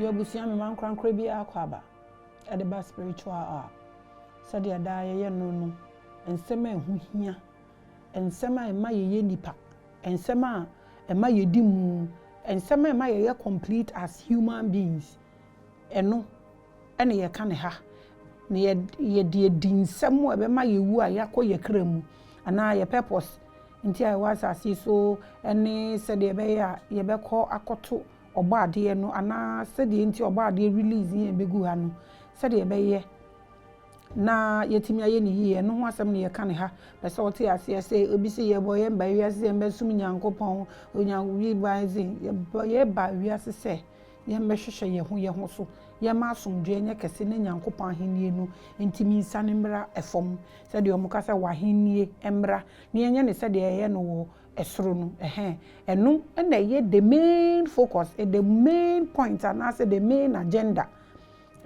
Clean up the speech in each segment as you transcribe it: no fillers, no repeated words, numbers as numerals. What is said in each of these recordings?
Your busia me man kran kra bia akwaba. E de ba spiritual a. Said ya da ye no ensema ehu hia. Ensema e ma ye nipa. Ensema e ma ye di mu. Ensema e ma ye complete as human beings. Eno ene ye ka ne ha. Ne ye di nsem e be ma ye wu a yakọ ye kra mu. Ana ye purpose. Nti I was asị so ene said ye be ya ye be kọ akoto ọba ade no ana said ye nti ọba ade release ye be gu ha no said ye be ye na yetimi aye ni ye no ho asem ne ye ka ne ha pese wote ase se obi se ye boy mba wiase ye mba sum nyankopon onyanwi banzin ye ba wiase se ye mbehwehwe ye ho so ye ma asomdwe enye kese ne nyankopon ahenie no ntimi nsane mbra efom said ye omukasa wahenie embra ne enye ne said ye no wo esoro no eno na ye the main focus the main point and as the main agenda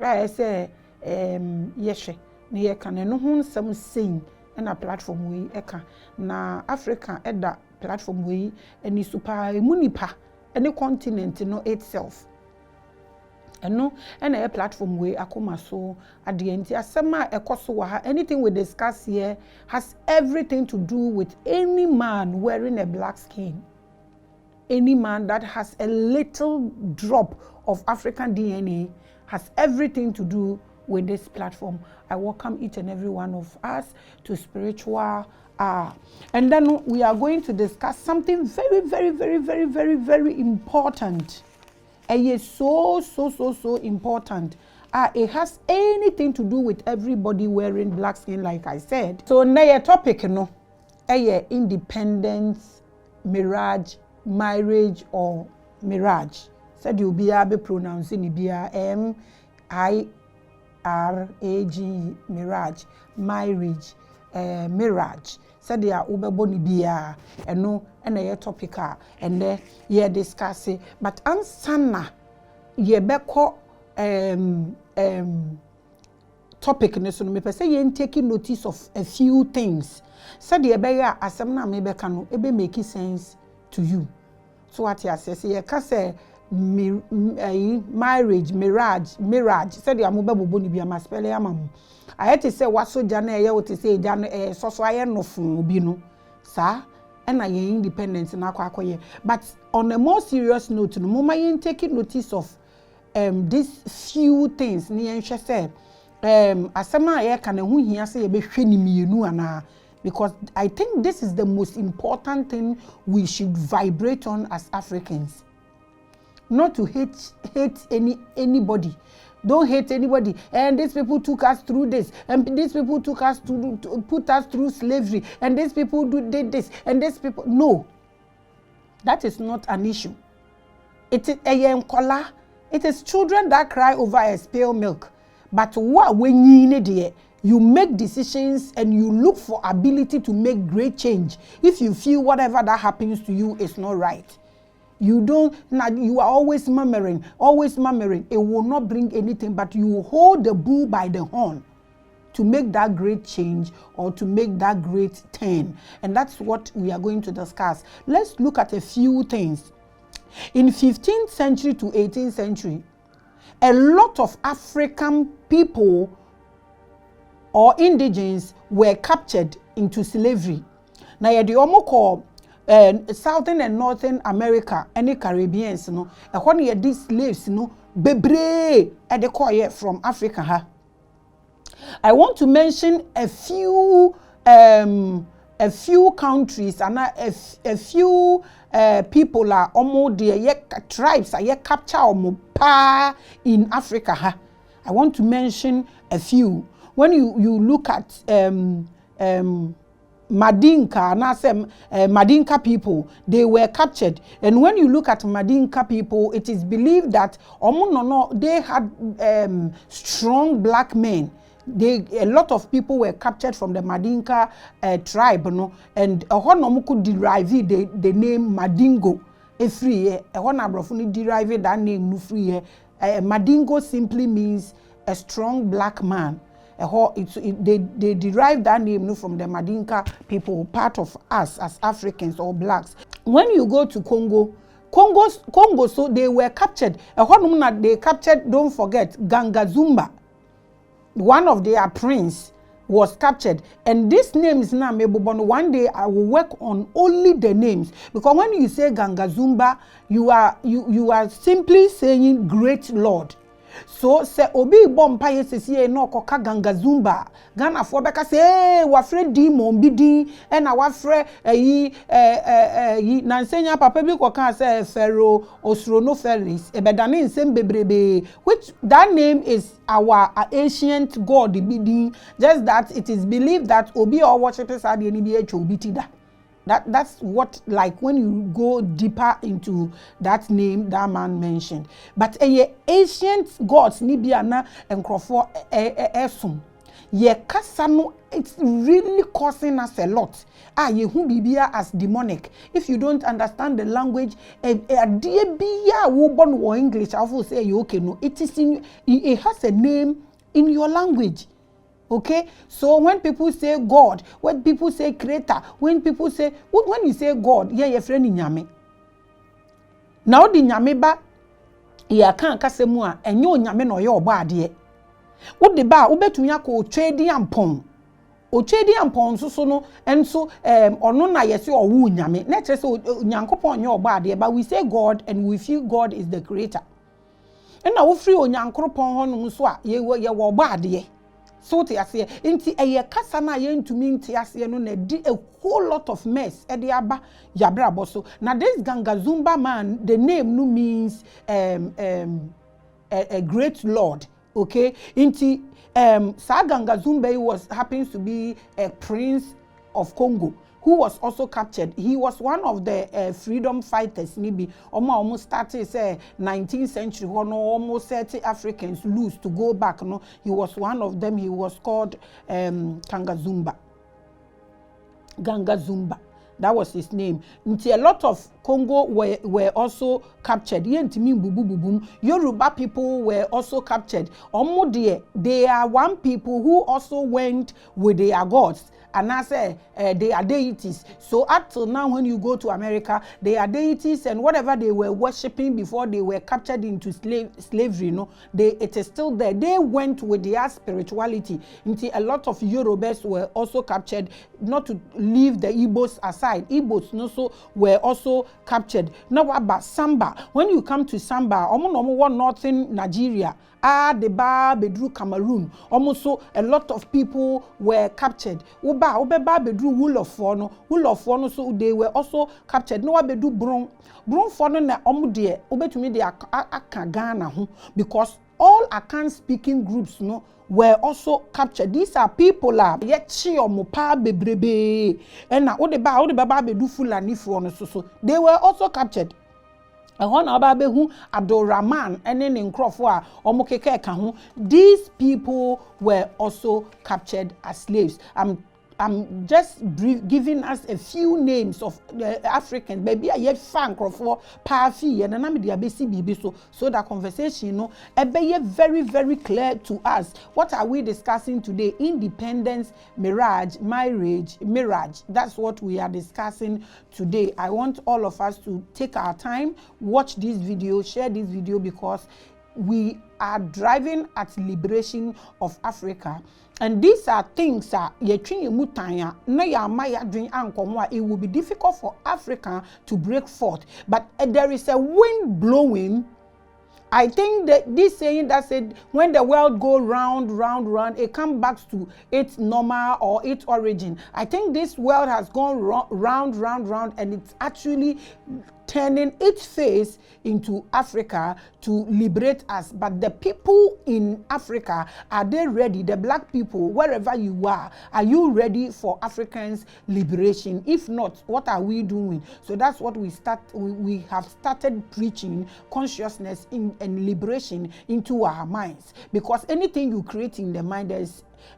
I say yehwe ne ye kan no ho nsam sein na platform we eka na Africa eda platform we any super munipa any continent no itself eno na a platform we akoma so adienti asema ekoso wa ha anything we discuss here has everything to do with any man wearing a black skin, any man that has a little drop of African DNA has everything to do with this platform. I welcome each and every one of us to spiritual and then we are going to discuss something very, very, very, very, very, very important. And it's so important. It has anything to do with everybody wearing black skin, like I said. So now topic no, independence, mirage, marriage or mirage. Said you be able pronouncing it be MIRAGE, mirage, marriage, mirage. Said they are ubeboni bia eno na ye topic and then ye discuss it but ansana ye beko topic ne so no me pese ye taking notice of a few things. Said ye be ya asem na me beka no ebe make sense to you. So what you say ye ka say marriage, mirage. Said ya mo beboboni bia ma spell ya mamu. I had to say what so jana ye would say jana so I no fun bi no sa and I independence na kwakoye. But on a more serious note no mama yen taking notice of these few things ni yen hwe say asema ye ka na hu hia say ye be hwe ni mienu ana because I think this is the most important thing we should vibrate on as Africans. Not to hate anybody. Don't hate anybody. And these people took us through this. And these people took us to put us through slavery. And these people did this. And these people. No. That is not an issue. It is a young color. It is children that cry over a spilled milk. But what when you need it, you make decisions and you look for ability to make great change. If you feel whatever that happens to you is not right. You are always murmuring. It will not bring anything, but you hold the bull by the horn to make that great change or to make that great turn. And that's what we are going to discuss. Let's look at a few things. In 15th century to 18th century, a lot of African people or indigenes were captured into slavery. Now, the omo call Southern and Northern America, any Caribbeans, no, and when these slaves, no, bebre at the core from Africa. Ha. I want to mention a few countries and a few people are almost the tribes are captured pa in Africa. Ha. I want to mention a few. When you look at Madinka, Madinka people, they were captured. And when you look at Madinka people, it is believed that they had strong black men. A lot of people were captured from the Madinka tribe, no? And could derive the name Madingo. Derive that name. Madingo simply means a strong black man. They derive that name from the Madinka people, part of us as Africans or blacks. When you go to Congo, Congo, so they were captured. They captured, don't forget, Gangazumba. One of their prince was captured. And these names now, one day I will work on only the names. Because when you say Gangazumba, you are simply saying great Lord. So se obi bompa yesisi no koka Gangazumba Ghana for beka say wafre demon bidi e na wafre yi na nsenya papa bi koka say Pharaoh Osrono Ferris e bedane nsem bebrebe, which that name is our ancient god bidi, just that it is believed that obi or worship sade ni bi echo obi tida. That's what, like, when you go deeper into that name that man mentioned. But ancient gods nibiana and crofo esum. Ye kasano, it's really causing us a lot. Ye hu bibia as demonic. If you don't understand the language, dear biya wo born or English, I will say you okay no. It is it has a name in your language. Okay, so when people say God, when people say creator, when you say God, your friend in Nyame. Now the Nyame ba, ya kan kase mu a, enyo Nyame no ye oba ade. Wo de ba, wo betumi akọ twedi ampon. O twedi ampon so no, enso ono na yesi owu Nyame. Na che se Nyankopon ye oba ade, but we say God and we feel God is the creator. And na wo free Onyankopon ho no so a ye wo oba ade. So te ase nti eye kasa na ye ntumi nti ase no na di a whole lot of mess e de aba yabra boso. Now this Gangazumba man, the name no means a great lord, okay? Nti Sa Gangazumba happens to be a prince of Congo who was also captured. He was one of the freedom fighters. Nibi almost started 19th century. Almost 30 Africans loose to go back. No, he was one of them. He was called Gangazumba. That was his name. Until a lot of Congo were also captured. Yoruba people were also captured. They are one people who also went with their gods. And I say they are deities. So up till now, when you go to America, they are deities, and whatever they were worshipping before they were captured into slavery, it is still there. They went with their spirituality. Until a lot of Yorubas were also captured, not to leave the Igbos aside. Igbos also were also captured. Now about Samba. When you come to Samba, northern Nigeria, the bar bedru Cameroon, almost a lot of people were captured. Obeba bedru wool of fono, so they were also captured. No bedu bron fono na omudie obetumi de aka Ghana ho, because all Akan speaking groups were also captured. These are people yet pa bebrebe and na odeba bedu Fulani fono so they were also captured. Abdul Rahman and then in Crawford these people were also captured as slaves. I'm just giving us a few names of the Africans. Maybe I yet fan Crawford, Parfi, and Anami Bibi so that conversation, be very, very clear to us. What are we discussing today? Independence, Mirage, Mirage. That's what we are discussing today. I want all of us to take our time, watch this video, share this video, because we are driving at liberation of Africa. And these are things that it will be difficult for Africa to break forth. But there is a wind blowing. I think that this saying that said, when the world go round, it comes back to its normal or its origin. I think this world has gone round, and it's actually turning its face into Africa to liberate us. But the people in Africa, are they ready? The black people, wherever you are you ready for Africans' liberation? If not, what are we doing? So that's what we have started preaching consciousness and liberation into our minds. Because anything you create in the mind,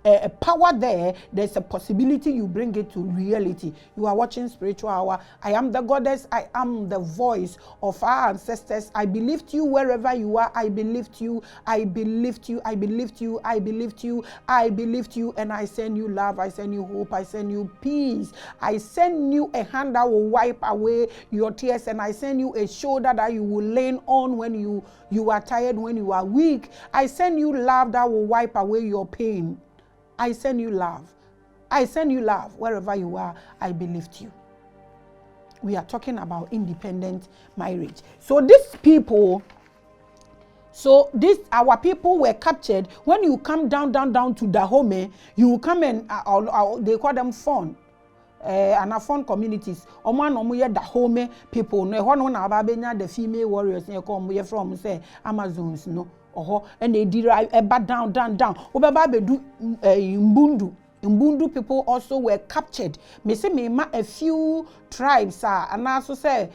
a power there. There's a possibility you bring it to reality. You are watching Spiritual Hour. I am the goddess. I am the voice of our ancestors. I believe you wherever you are. I believe you. I believe you. I believe you. I believe you. I believe you. And I send you love. I send you hope. I send you peace. I send you a hand that will wipe away your tears. And I send you a shoulder that you will lean on when you are tired, when you are weak. I send you love that will wipe away your pain. I send you love. I send you love wherever you are. I believe you. We are talking about independent marriage. So our people were captured. When you come down to Dahomey, you come and they call them fawn. And a fawn communities. Omo Dahomey people. No one ababenya the female warriors. Ne come from say Amazons no. And they derive down. Obaba bedu Mbundu people also were captured. Me say a few tribes and also say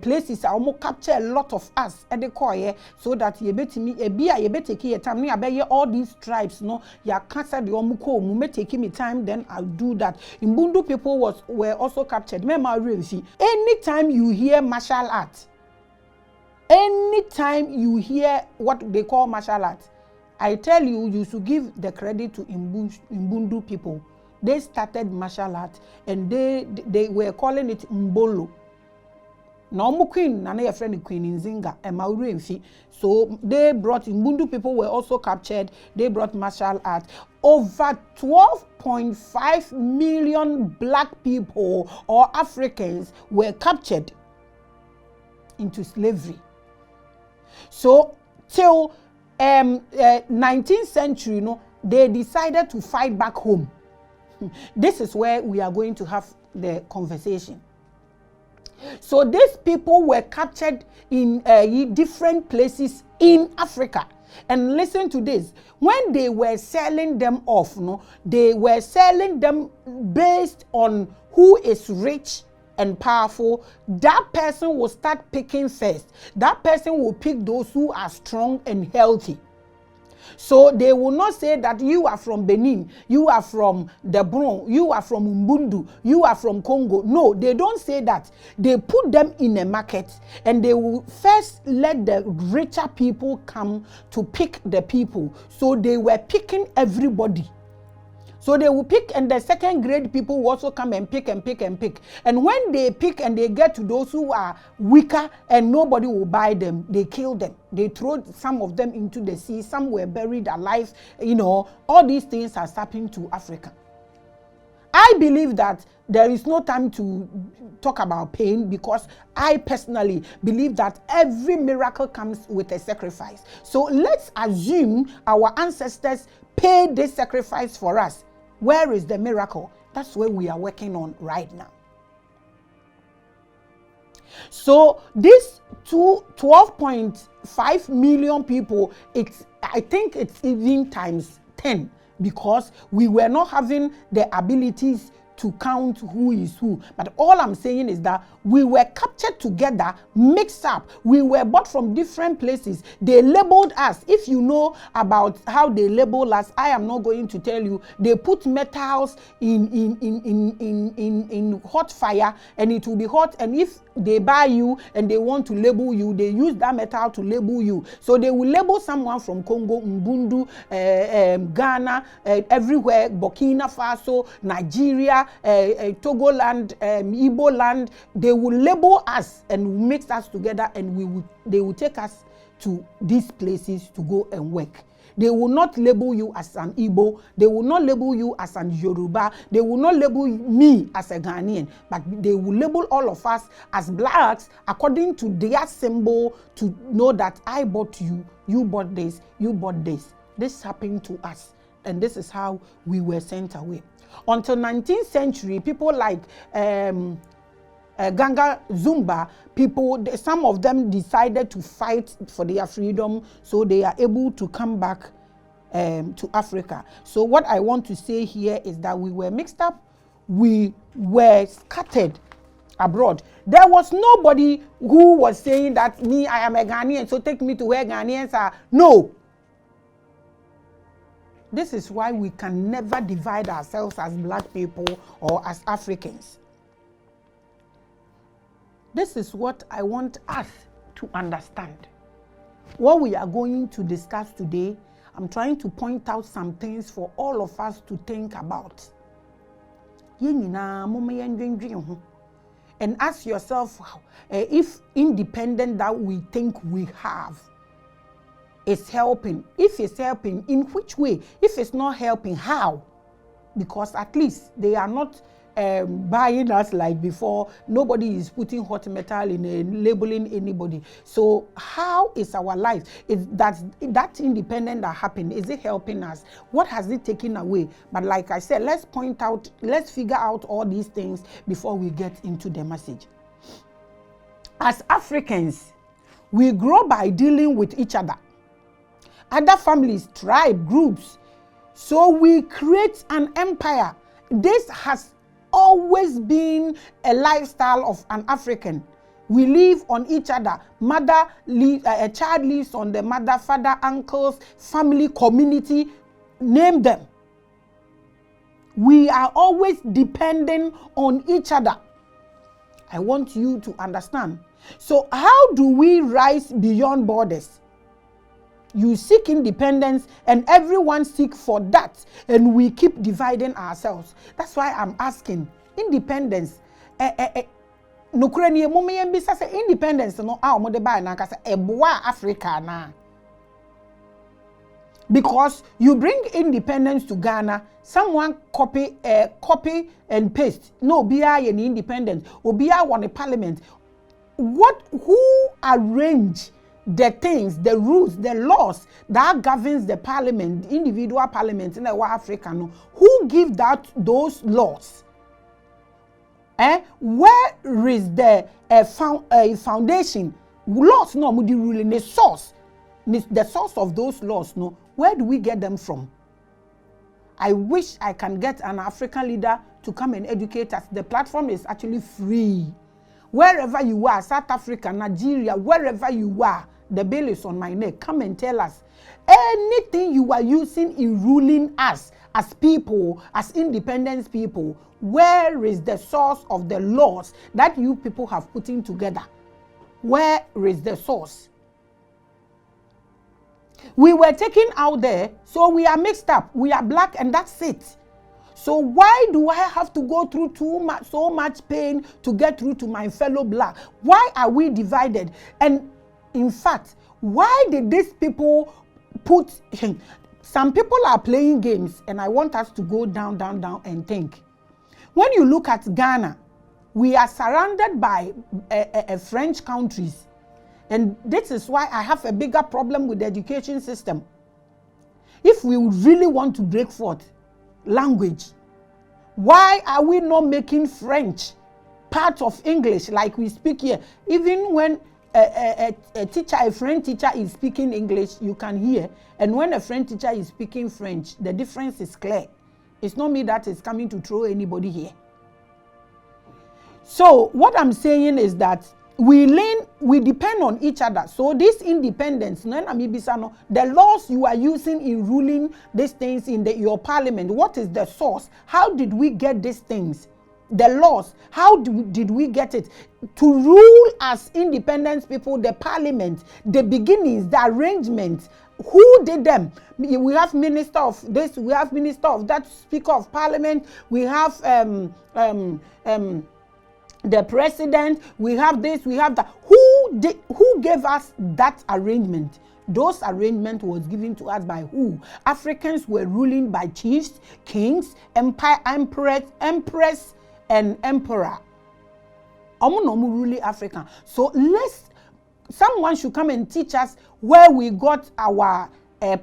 places are almost capture a lot of us at the core, so that you bet me a beer you bet take time. Me abeye all these tribes no ya cancer the omuko mu me take me time, then I'll do that. Mbundu people were also captured. Anytime you hear martial art, anytime you hear what they call martial art, I tell you, you should give the credit to Mbundu people. They started martial art and they were calling it Mbolo. Now, Queen, and a friend Queen Nzinga, and Maureenfi. So they brought Mbundu people were also captured. They brought martial art. Over 12.5 million black people or Africans were captured into slavery. So till 19th century, they decided to fight back home. This is where we are going to have the conversation. So these people were captured in different places in Africa. And listen to this. When they were selling them off, they were selling them based on who is rich and powerful. That person will start picking first. That person will pick those who are strong and healthy. So they will not say that you are from Benin, you are from the Bron, you are from Mbundu, you are from Congo. No, they don't say that. They put them in a market and they will first let the richer people come to pick the people. So they were picking everybody. So they will pick, and the second grade people will also come and pick. And when they pick and they get to those who are weaker and nobody will buy them, they kill them. They throw some of them into the sea. Some were buried alive. All these things are happening to Africa. I believe that there is no time to talk about pain, because I personally believe that every miracle comes with a sacrifice. So let's assume our ancestors paid this sacrifice for us. Where is the miracle? That's where we are working on right now. So this 12.5 million people, I think it's even times 10, because we were not having the abilities to count who is who. But all I'm saying is that we were captured together, mixed up. We were bought from different places. They labeled us. If you know about how they label us, I am not going to tell you. They put metals in hot fire, and it will be hot. And if they buy you and they want to label you, they use that metal to label you. So they will label someone from Congo, Mbundu, Ghana, everywhere, Burkina Faso, Nigeria, Togoland, Igbo land. They will label us and mix us together, and they will take us to these places to go and work. They will not label you as an Igbo. They will not label you as an Yoruba. They will not label me as a Ghanaian. But they will label all of us as blacks according to their symbol, to know that I bought you, you bought this, you bought this. This happened to us. And this is how we were sent away. Until 19th century, people like Ganga Zumba people, some of them decided to fight for their freedom, so they are able to come back to Africa. So what I want to say here is that we were mixed up, we were scattered abroad. There was nobody who was saying that me, I am a Ghanaian, so take me to where Ghanaians are. No. This is why we can never divide ourselves as black people or as Africans. This is what I want us to understand. What we are going to discuss today, I'm trying to point out some things for all of us to think about. And ask yourself if independence that we think we have is helping. If it's helping, in which way? If it's not helping, how? Because at least they are not buying us like before. Nobody is putting hot metal in labeling anybody. So how is our life? Is that independent that happened? Is it helping us? What has it taken away? But like I said, let's figure out all these things before we get into the message. As Africans, we grow by dealing with each other, other families, tribe, groups. So we create an empire. This has always been a lifestyle of an African. We live on each other. A child lives on the mother, father, uncles, family, community, name them. We are always dependent on each other. I want you to understand. So how do we rise beyond borders? You seek independence and everyone seek for that, and we keep dividing ourselves. That's why I'm asking, independence independence no Africa na. Because you bring independence to Ghana, someone copy and paste. No, BI and independence. Or BI won a parliament. Who arrange the things, the rules, the laws that governs the parliament, the individual parliament in Africa? Who give those laws? Where is the foundation? Laws no mudi ruling the source. The source of those laws, no. Where do we get them from? I wish I can get an African leader to come and educate us. The platform is actually free. Wherever you are, South Africa, Nigeria, wherever you are, the bill is on my neck. Come and tell us. Anything you are using in ruling us as people, as independent people, where is the source of the laws that you people have put in together? Where is the source? We were taken out there, so we are mixed up. We are black and that's it. So why do I have to go through so much pain to get through to my fellow black? Why are we divided? And in fact, why did these people put... Some people are playing games, and I want us to go down and think. When you look at Ghana, we are surrounded by French countries. And this is why I have a bigger problem with the education system. If we really want to break forth language, why are we not making French part of English like we speak here? Even when a French teacher is speaking English, you can hear. And when a French teacher is speaking French, the difference is clear. It's not me that is coming to throw anybody here. So what I'm saying is that we depend on each other. So this independence, the laws you are using in ruling these things in your parliament, what is the source? How did we get these things? The laws, how did we get it? To rule as independent people, the parliament, the beginnings, the arrangements, who did them? We have minister of this, we have minister of that, speaker of parliament, we have the president, we have this, we have that. Who gave us that arrangement? Those arrangements was given to us by who? Africans were ruling by chiefs, kings, empress, and emperor. Really African. So someone should come and teach us where we got our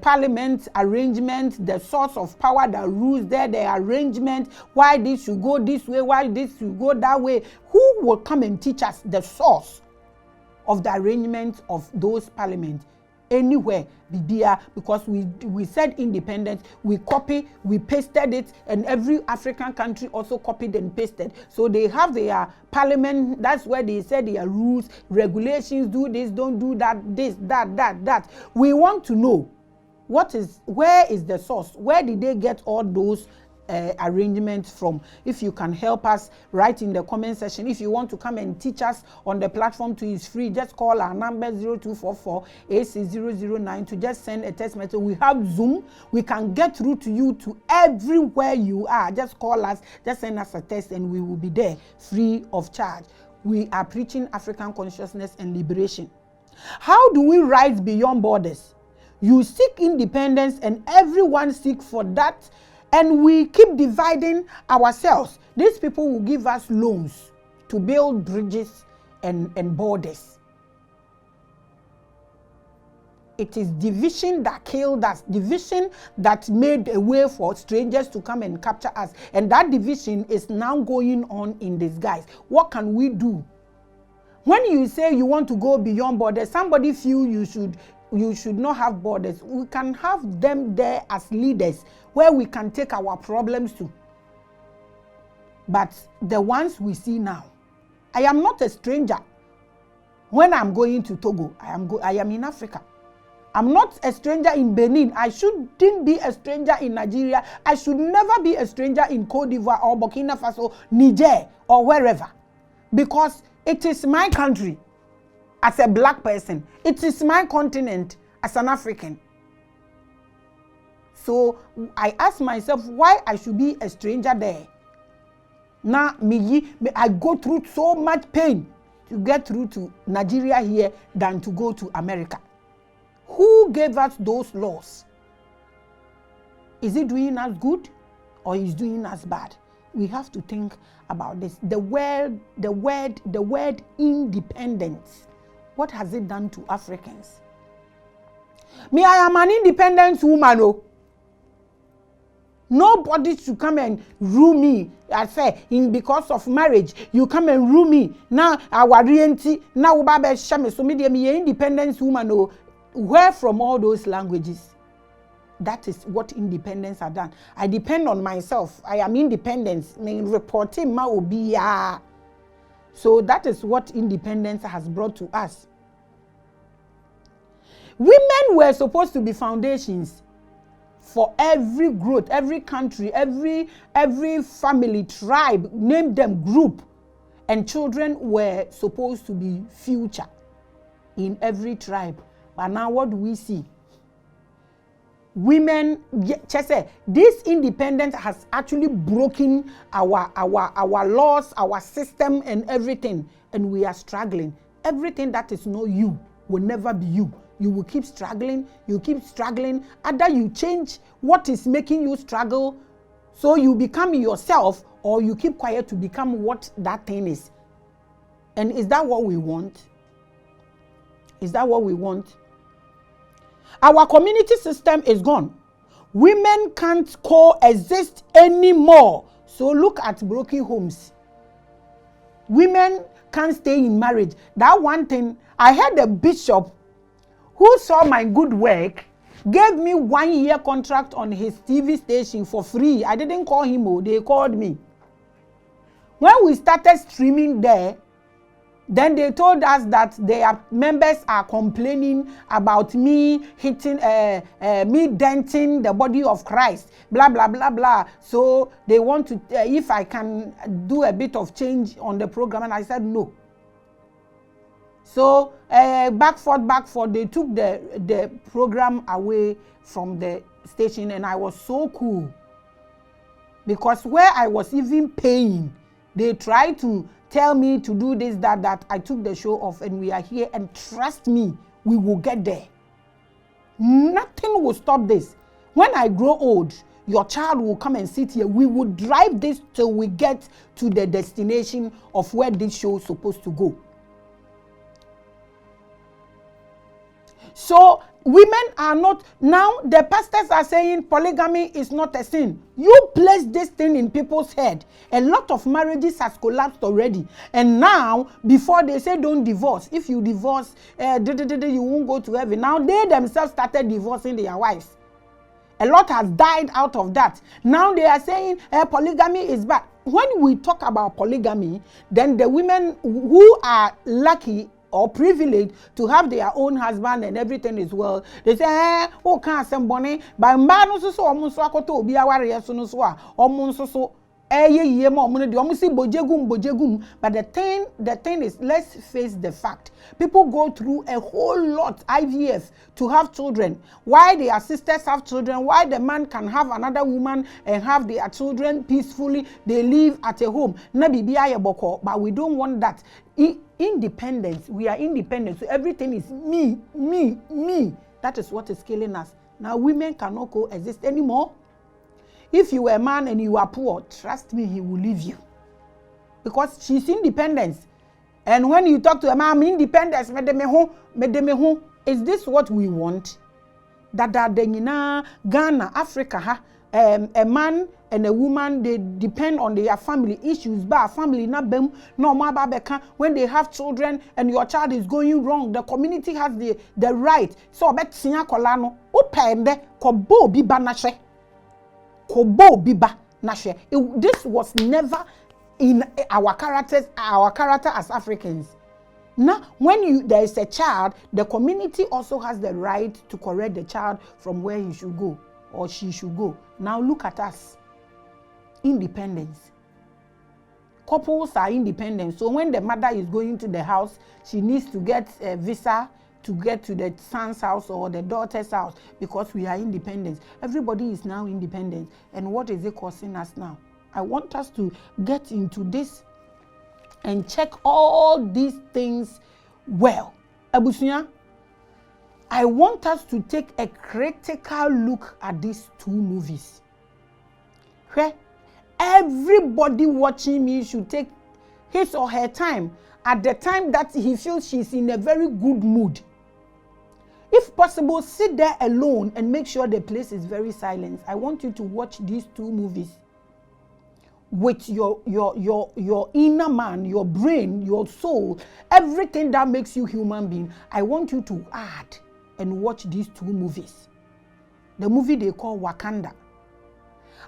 parliament arrangement, the source of power that rules there, the arrangement, why this should go this way, why this should go that way. Who will come and teach us the source of the arrangement of those parliaments? Anywhere, because we said independence, we pasted it, and every African country also copied and pasted. So they have their parliament, that's where they said their rules, regulations, do this, don't do that, this, that. We want to know Where is the source? Where did they get all those arrangements from? If you can help us, write in the comment section. If you want to come and teach us on the platform too, it's free. Just call our number 0244-86009 to just send a text message. We have Zoom. We can get through to you to everywhere you are. Just call us, just send us a text, and we will be there free of charge. We are preaching African consciousness and liberation. How do we rise beyond borders? You seek independence, and everyone seeks for that, and we keep dividing ourselves. These people will give us loans to build bridges and borders. It is division that killed us, division that made a way for strangers to come and capture us, and that division is now going on in disguise. What can we do? When you say you want to go beyond borders, somebody feel you should not have borders. We can have them there as leaders where we can take our problems to. But the ones we see now, I am not a stranger. When I'm going to Togo, I am in Africa. I'm not a stranger in Benin. I shouldn't be a stranger in Nigeria. I should never be a stranger in Cote d'Ivoire or Burkina Faso, Niger, or wherever. Because it is my country as a black person. It is my continent as an African. So I ask myself why I should be a stranger there. Now, I go through so much pain to get through to Nigeria here than to go to America. Who gave us those laws? Is it doing us good or is it doing us bad? We have to think about this. The word independence. What has it done to Africans? Me, I am an independent woman. Oh. Nobody should come and rule me. I say, because of marriage, you come and rule me. Now, our reality, now, so me, independent woman. Oh. Where from all those languages? That is what independence has done. I depend on myself. I am independent. Reporting ma obiya. So that is what independence has brought to us. Women were supposed to be foundations for every growth, every country, every family, tribe, name them group. And children were supposed to be future in every tribe. But now what do we see? Women, this independence has actually broken our laws, our system, and everything, and we are struggling. Everything that is not you will never be you. You will keep struggling. You keep struggling. Either you change what is making you struggle, so you become yourself, or you keep quiet to become what that thing is. And is that what we want? Is that what we want? Our community system is gone. Women can't coexist anymore. So look at broken homes. Women can't stay in marriage. That one thing, I had a bishop who saw my good work, gave me 1-year contract on his TV station for free. I didn't call him, they called me. When we started streaming there, then they told us that their members are complaining about me hitting, me denting the body of Christ, blah, blah, blah, blah. So they want to, if I can do a bit of change on the program, and I said no. So back forth, they took the program away from the station, and I was so cool. Because where I was even paying, they tried to tell me to do this, that. I took the show off, and we are here, and trust me, we will get there. Nothing will stop this. When I grow old, your child will come and sit here. We will drive this till we get to the destination of where this show is supposed to go. So women are not, now the pastors are saying polygamy is not a sin. You place this thing in people's head. A lot of marriages has collapsed already. And now, before they say don't divorce, if you divorce, you won't go to heaven. Now they themselves started divorcing their wives. A lot has died out of that. Now they are saying polygamy is bad. When we talk about polygamy, then the women who are lucky or privileged to have their own husband and everything is well. They say, oh, can't somebody, but man, so almost wakoto be our yes, no so, almost so. But the thing is, let's face the fact. People go through a whole lot IVF to have children. Why their sisters have children? Why the man can have another woman and have their children peacefully? They live at a home. But we don't want that. Independence. We are independent. So everything is me, me, me. That is what is killing us. Now women cannot coexist anymore. If you were a man and you are poor, trust me, he will leave you. Because she's independent. And when you talk to a man, I'm independent, is this what we want? Ghana, Africa, a man and a woman, they depend on their family issues. But family, when they have children and your child is going wrong, the community has the right. So, this was never in our character as Africans. Now, when there is a child, the community also has the right to correct the child from where he should go or she should go. Now look at us. Independence. Couples are independent. So when the mother is going to the house, she needs to get a visa to get to the son's house or the daughter's house because we are independent. Everybody is now independent. And what is it causing us now? I want us to get into this and check all these things well. Abusunya, I want us to take a critical look at these two movies. Okay? Everybody watching me should take his or her time at the time that he feels she's in a very good mood. If possible, sit there alone and make sure the place is very silent. I want you to watch these two movies with your inner man, your brain, your soul, everything that makes you human being. I want you to add and watch these two movies. The movie they call Wakanda.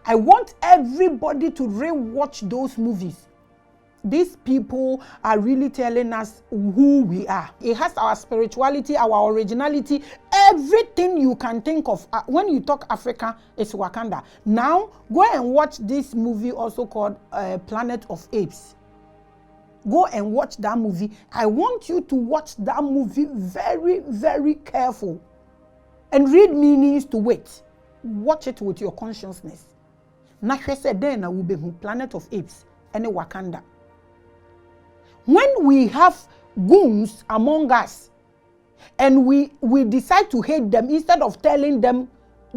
I want everybody to re-watch those movies. These people are really telling us who we are. It has our spirituality, our originality, everything you can think of. When you talk Africa, it's Wakanda. Now, go and watch this movie also called Planet of Apes. Go and watch that movie. I want you to watch that movie very, very careful. And read meanings to it. Watch it with your consciousness. Nahwe said then I will be Planet of Apes and Wakanda. When we have goons among us and we decide to hate them instead of telling them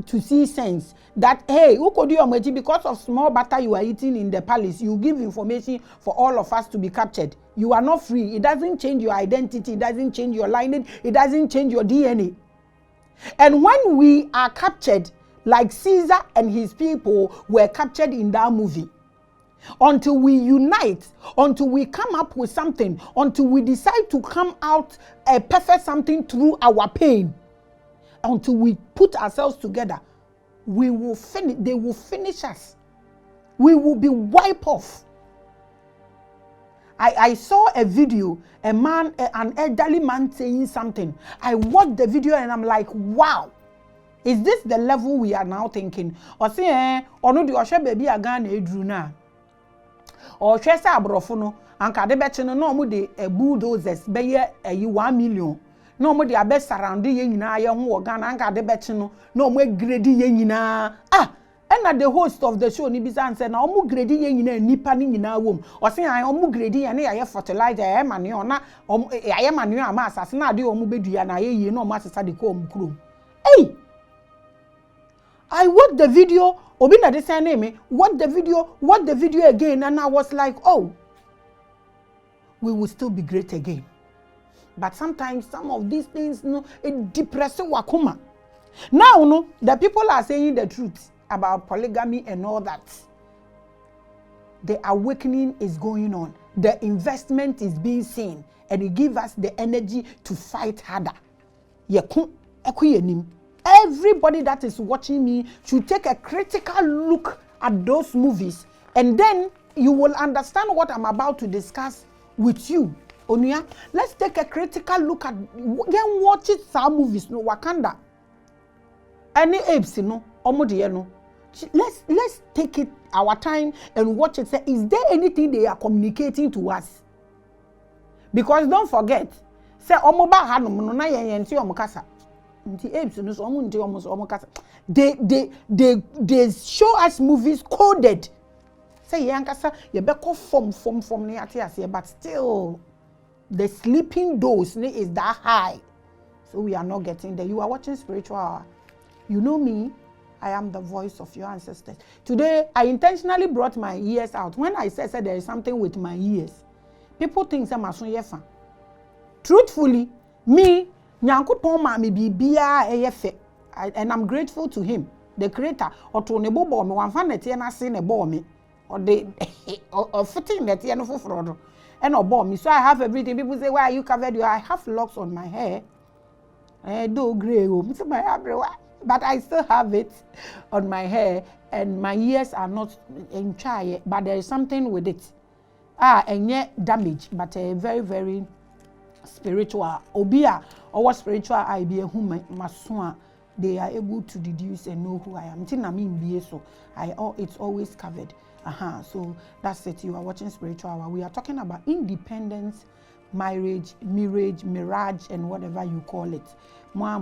to see sense that, hey, because of small butter you are eating in the palace, you give information for all of us to be captured. You are not free. It doesn't change your identity. It doesn't change your lineage. It doesn't change your DNA. And when we are captured, like Caesar and his people were captured in that movie, until we unite, until we come up with something, until we decide to come out a perfect something through our pain, until we put ourselves together, we will finish. They will finish us. We will be wiped off. I saw a video, a man, an elderly man saying something. I watched the video and I'm like, wow. Is this the level we are now thinking? Or say, or no, the Osha baby again, Edru na. Or Chesa Abrofono, and Kadebetino, no more the bulldozers, bay a 1 million. No more the best surrounding yena, young organ, and Kadebetino, no more greedy yena. Ah, and at the host of the show, Nibizan said, no more greedy yena, nipping in our womb. Or say, I am greedy and I have fertilizer, I am a new mass, not the Omubedu and I no master the comb crew. Hey! I watched the video, Obina de Saneme, watch the video again, and I was like, oh, we will still be great again. But sometimes some of these things, it depresses Wakuma. Now, the people are saying the truth about polygamy and all that. The awakening is going on. The investment is being seen, and it gives us the energy to fight harder. Everybody that is watching me should take a critical look at those movies, and then you will understand what I'm about to discuss with you Onuya, let's take a critical look at watch it some movies no Wakanda. Any apes no omode no. Let's take it our time and watch it. Say, is there anything they are communicating to us? Because don't forget, say omoba hanom no na yen ti omukasa. Nti apes no so omo nti omukasa. They show us movies coded. Say yankasa ye beko form ne ate ase, but still the sleeping dose is that high. So we are not getting there. You are watching Spiritual Hour. You know me. I am the voice of your ancestors. Today, I intentionally brought my ears out. When I said there is something with my ears, people think I'm a yefa. Truthfully, me, Nyankopon ma me bibia eyefe, and I'm grateful to him, the creator. Or to nebo bo me wan fa nete na se nebo me, or the or fitting nete no foforo, and obo me. So I have everything. People say, why are you covered? I have locks on my hair. Do grey, my hair. But I still have it on my hair, and my ears are not in try, but there is something with it. And yet damage, but a very, very spiritual. Obia, or what spiritual I be a human, masua, they are able to deduce and know who I am. So it's always covered. So that's it. You are watching Spiritual Hour. We are talking about independence, marriage, mirage, and whatever you call it. Now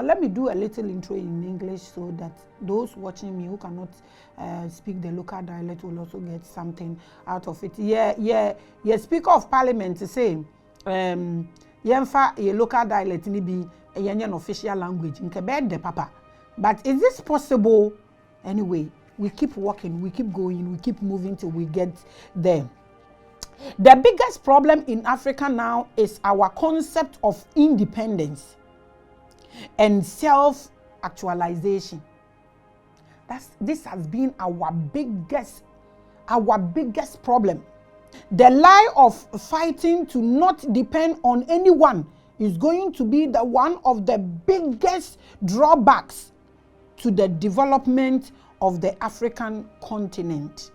let me do a little intro in English so that those watching me who cannot speak the local dialect will also get something out of it. Speaker of Parliament say ye local dialect ni be an official language in Quebec de papa. But is this possible? Anyway, we keep working, we keep going, we keep moving till we get there. The biggest problem in Africa now is our concept of independence and self-actualization. This has been our biggest problem. The lie of fighting to not depend on anyone is going to be one of the biggest drawbacks to the development of the African continent.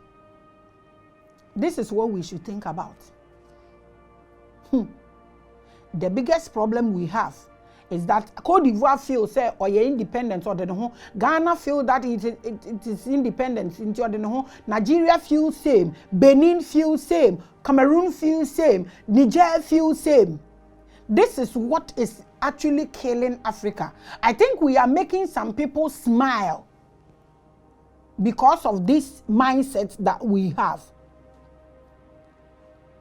This is what we should think about. The biggest problem we have is that Côte d'Ivoire feels say or you're independent or the Ghana feel that it is independent into the Nigeria feels same, Benin feels same, Cameroon feels same, Niger feels same. This is what is actually killing Africa. I think we are making some people smile because of this mindset that we have.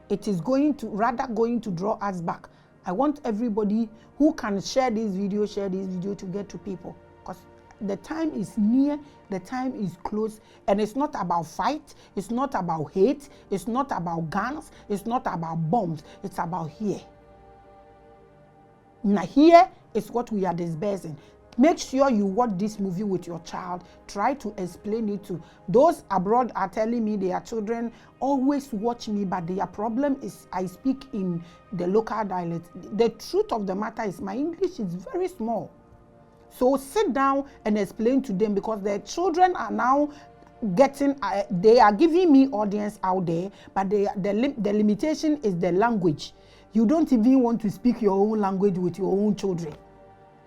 It is going to draw us back. I want everybody who can share this video to get to people, because the time is near, the time is close, and it's not about fight, it's not about hate, it's not about guns, it's not about bombs, it's about here. Now here is what we are disbursing. Make sure you watch this movie with your child. Try to explain it to those abroad are telling me their children always watch me, but their problem is I speak in the local dialect. The truth of the matter is my English is very small. So sit down and explain to them, because their children are now getting, they are giving me audience out there, but the limitation is the language. You don't even want to speak your own language with your own children.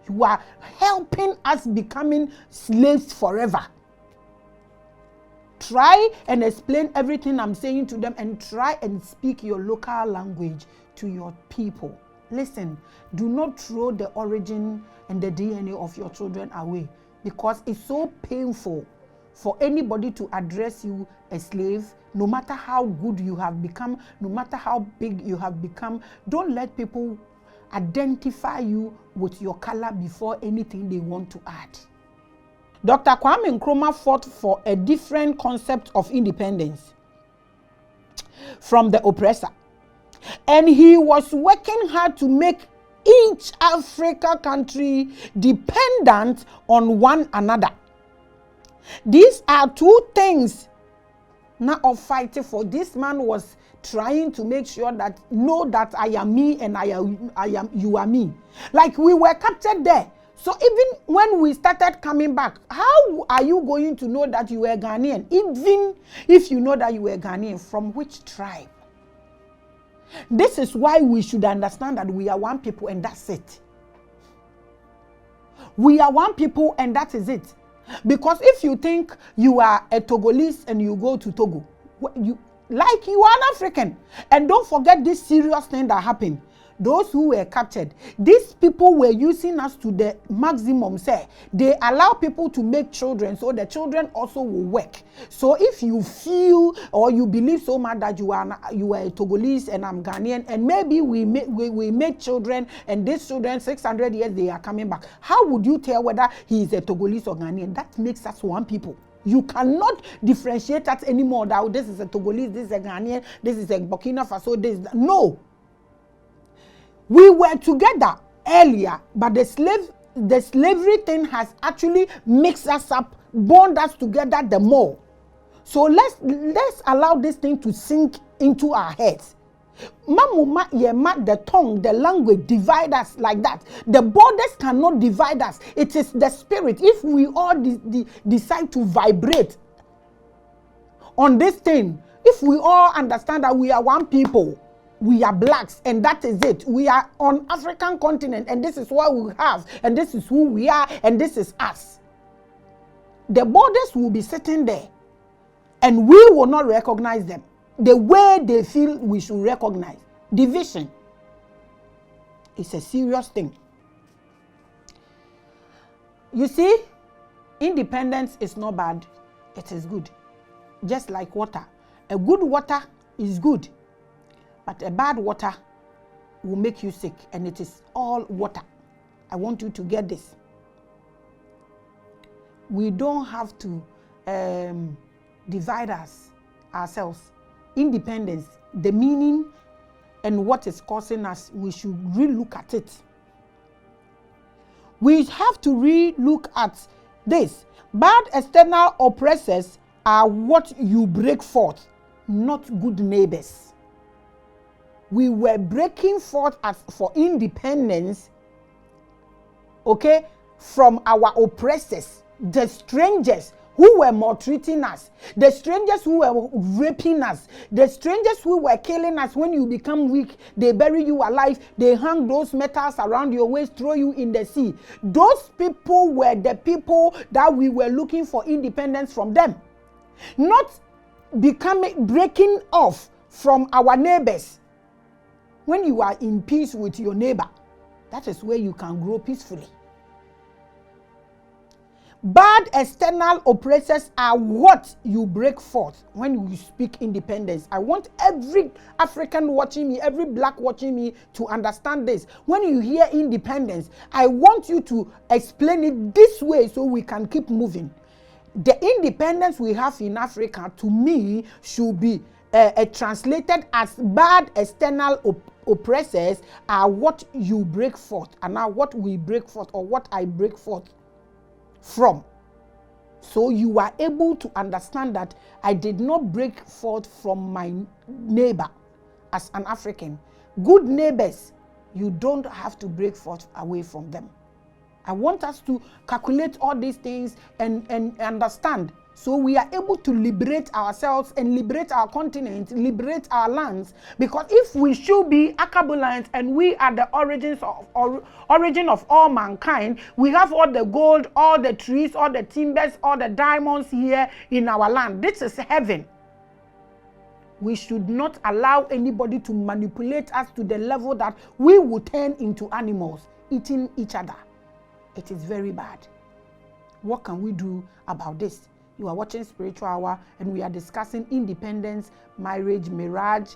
You are helping us becoming slaves forever. Try and explain everything I'm saying to them, and try and speak your local language to your people. Listen, do not throw the origin and the DNA of your children away, because it's so painful for anybody to address you as slave. No matter how good you have become, no matter how big you have become, don't let people identify you with your color before anything they want to add. Dr. Kwame Nkrumah fought for a different concept of independence from the oppressor, and he was working hard to make each African country dependent on one another. These are two things now of fighting for. This man was trying to make sure that know that I am me and I am you are me. Like we were captured there. So even when we started coming back, how are you going to know that you were Ghanaian? Even if you know that you were Ghanaian, from which tribe? This is why we should understand that we are one people and that's it. We are one people and that is it. Because if you think you are a Togolese and you go to Togo, you are an African. And don't forget this serious thing that happened. Those who were captured, these people were using us to the maximum. Say they allow people to make children, so the children also will work. So if you feel or you believe so much that you are a Togolese and I'm Ghanaian, and maybe we make children, and these children 600 years they are coming back, how would you tell whether he is a Togolese or Ghanaian? That makes us one people. You cannot differentiate us anymore. That this is a Togolese, this is a Ghanaian, this is a Burkina Faso. No. We were together earlier, but the slavery thing has actually mixed us up, bond us together the more. So let's allow this thing to sink into our heads. The tongue, the language divide us like that. The borders cannot divide us. It is the spirit. If we all decide to vibrate on this thing, if we all understand that we are one people, we are blacks, and that is it. We are on African continent, and this is what we have, and this is who we are, and this is us. The borders will be sitting there, and we will not recognize them the way they feel we should recognize. Division is a serious thing. You see, independence is not bad. It is good. Just like water. A good water is good. But a bad water will make you sick, and it is all water. I want you to get this. We don't have to divide ourselves. Independence, the meaning and what is causing us, we should re-look at it. We have to re-look at this. Bad external oppressors are what you break forth, not good neighbors. We were breaking forth for independence, okay, from our oppressors, the strangers who were maltreating us, the strangers who were raping us, the strangers who were killing us. When you become weak, they bury you alive, they hang those metals around your waist, throw you in the sea. Those people were the people that we were looking for independence from them, not breaking off from our neighbors. When you are in peace with your neighbor, that is where you can grow peacefully. Bad external oppressors are what you break forth when you speak independence. I want every African watching me, every black watching me to understand this. When you hear independence, I want you to explain it this way so we can keep moving. The independence we have in Africa, to me, should be translated as bad external oppressors are what you break forth, and now what we break forth, or what I break forth from. So you are able to understand that I did not break forth from my neighbor as an African. Good neighbors, you don't have to break forth away from them. I want us to calculate all these things and understand, so we are able to liberate ourselves and liberate our continent, liberate our lands. Because if we should be Akabulites and we are the origin of all mankind, we have all the gold, all the trees, all the timbers, all the diamonds here in our land. This is heaven. We should not allow anybody to manipulate us to the level that we will turn into animals, eating each other. It is very bad. What can we do about this? You are watching Spiritual Hour, and we are discussing independence, marriage, mirage,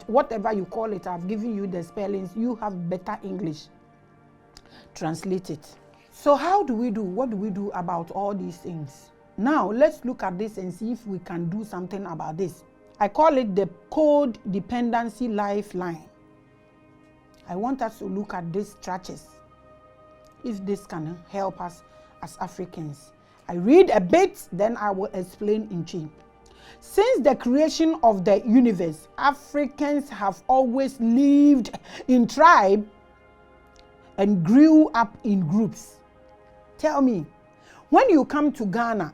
whatever you call it. I've given you the spellings. You have better English. Translate it. So how do we do? What do we do about all these things? Now, let's look at this and see if we can do something about this. I call it the code dependency lifeline. I want us to look at these churches, if this can help us as Africans. I read a bit, then I will explain in chief. Since the creation of the universe, Africans have always lived in tribe and grew up in groups. Tell me, when you come to Ghana,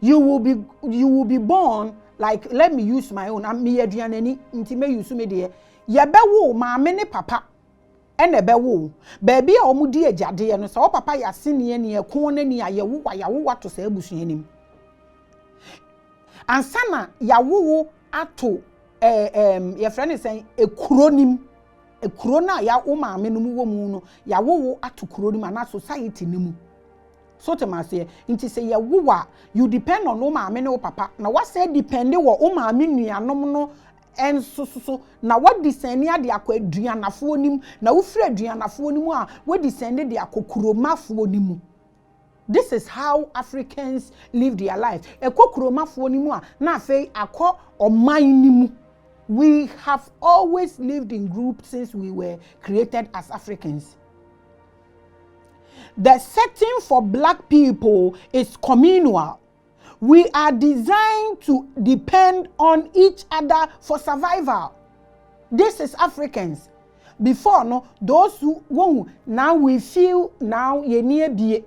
you will be born like, let me use my own. I'm me aduanani nti me use me de. Ye be wo maame ne papa ene be wo. Baby a omu di agyade no so papa ya sene ne ekon na ni ayewo to sa abusuanim. Ansana ya wo ato your friend is saying a kronim. A krona ya o maame no mu wo mu no ya wo ato kronim ana society nimu. So to my say, inti say ya wuwa, you depend on o maame ne o papa. Na what say depend wo o maame nuanom no en so na what descend ya de akwa aduanafo nim na wo fira aduanafo nim a we descend de akokuromafo nim. This is how Africans live their life. Ekokuromafo nim a na afei akọ oman nim. We have always lived in groups since we were created as Africans. The setting for black people is communal. We are designed to depend on each other for survival. This is Africans. Before, no, those who now we feel now ye near be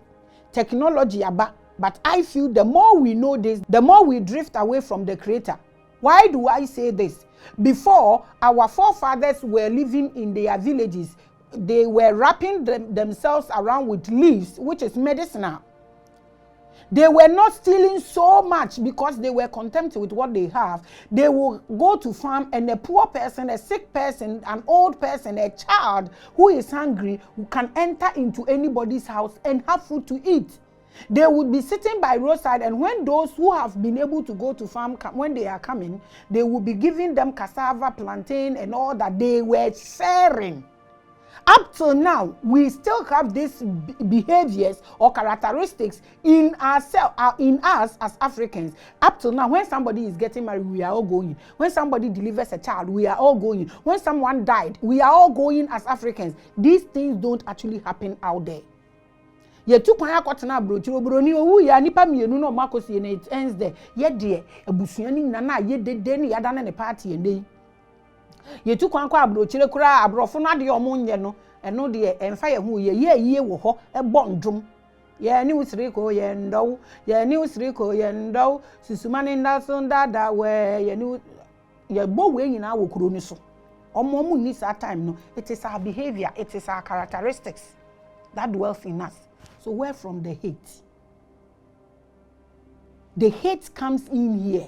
technology aba, but I feel the more we know this, the more we drift away from the Creator. Why do I say this? Before, our forefathers were living in their villages. They were wrapping themselves around with leaves, which is medicinal. They were not stealing so much because they were content with what they have. They will go to farm, and a poor person, a sick person, an old person, a child who is hungry who can enter into anybody's house and have food to eat. They would be sitting by roadside, and when those who have been able to go to farm, when they are coming, they will be giving them cassava, plantain, and all that. They were sharing. Up till now, we still have these behaviors or characteristics in ourselves, in us as Africans. Up till now, when somebody is getting married, we are all going. When somebody delivers a child, we are all going. When someone died, we are all going as Africans. These things don't actually happen out there. Ye tu kwan akotena brochiro broni owu ya nipa mienu no makosie na it ends there. Ye de abusuani na ye dede ne yada na ne party ende. Ye tu kwan kwa abrochire kura abrofo no ade omo nye no eno de emfa ye hu ye wo ho ebo ndom. Ye ni usiriko ye ndo, ye ni usiriko ye ndo, susumani ndaso ndada we ye ni ye bo we nyina wo kuro ni so. Omo ni sa time no, it is our behavior, it is our characteristics that dwells in us. So where from the hate? The hate comes in here.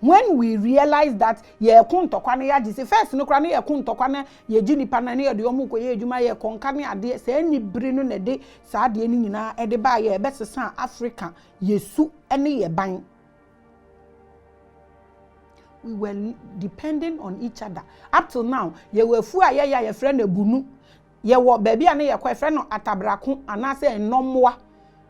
When we realize that ye kuntokwa na ya dise first no kra na ye kuntokwa na ye gini pana na ye de omu koye adwuma ye konka ne ade se ani biri no na de sa ade ni nyina e de ba ye be sesa Africa yesu ene ye ban. We were depending on each other. Up till now, ye were fu aye ye friend ebunu. Ye wo baby ane ye kwa friend no atabrako anase enomwa.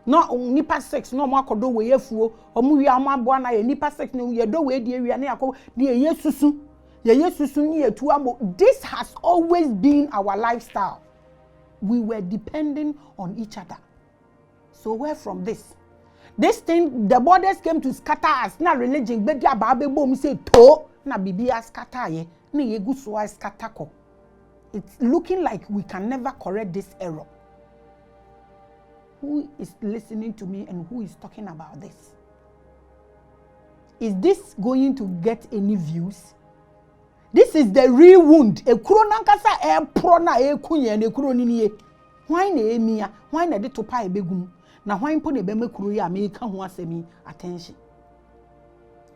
No nipa 6 no mo akodo we afuo omu wi amabo na ye nipa 6 no ye do we die wi na yakọ na ye yesusu ni etu amo. This has always been our lifestyle. We were depending on each other. So where from this? This thing, the borders came to scatter us. Na religion be dia ba be bom say to na bibia scatter ye na ye gu so scatter ko. It's looking like we can never correct this error. Who is listening to me and who is talking about this? Is this going to get any views? This is the real wound. E kuro nankasa e pro na e kunye ne kuro ni nie. Why na emia? Why na de topa e begum? Na why mpo na be makuro ya me ka ho asemi attention.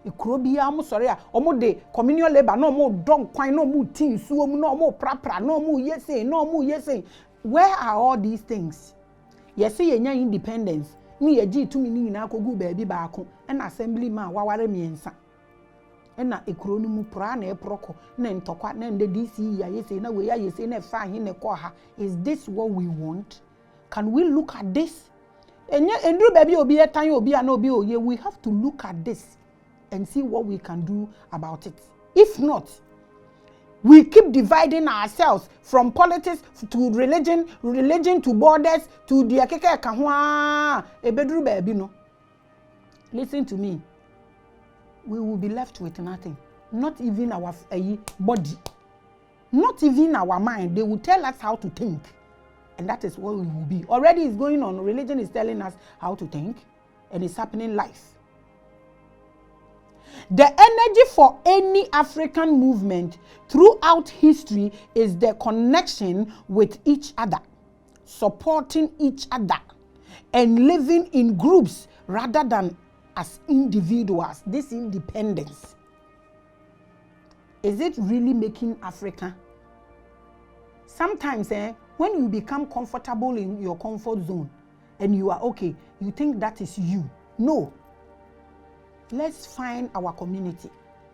E kuro bia mo sori a omo de communal labor no mo don kwan no mo tin suo mu no mo prapra no mo yese. Where are all these things? Yes, ye nya independence. Ni ye gi tumi ni nyina akogu baabi baako. Na assembly man waware miensa. Na ekuro ni mu pra na eproko na ntokwa na nde DC ya yese na we ya yese na fa hin ne ko ha. Is this what we want? Can we look at this? Enya endru baabi obi etan obi ana obi oye. We have to look at this and see what we can do about it. If not, we keep dividing ourselves from politics to religion to borders to the akeke kahwa ebedru baabi no. Listen to me. We will be left with nothing. Not even our body. Not even our mind. They will tell us how to think. And that is what we will be. Already it's going on. Religion is telling us how to think. And it's happening live. The energy for any African movement throughout history is the connection with each other, supporting each other, and living in groups rather than as individuals. This independence. Is it really making Africa? Sometimes when you become comfortable in your comfort zone and you are okay, you think that is you. No. Let's find our community.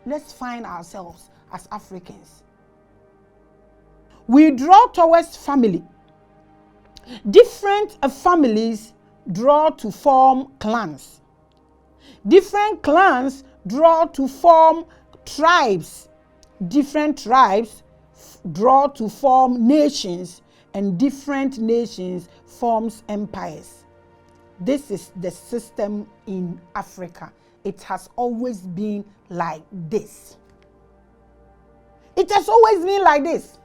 Let's find ourselves as Africans. We draw towards family. Different families draw to form clans. Different clans draw to form tribes. Different tribes draw to form nations, and different nations forms empires. This is the system in Africa. It has always been like this. It has always been like this.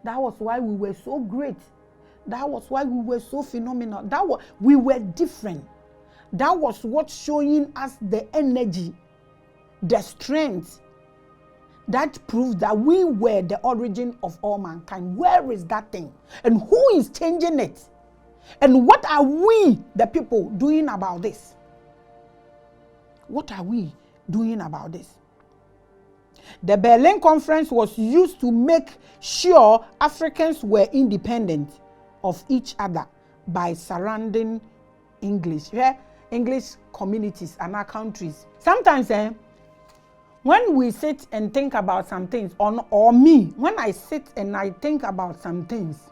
That was why we were so great. That was why we were so phenomenal. We were different. That was what's showing us the energy, the strength that proves that we were the origin of all mankind. Where is that thing? And who is changing it? And what are we, the people, doing about this? What are we doing about this? The Berlin Conference was used to make sure Africans were independent of each other by surrounding English communities and our countries. Sometimes when we sit and think about some things, or me, when I sit and I think about some things,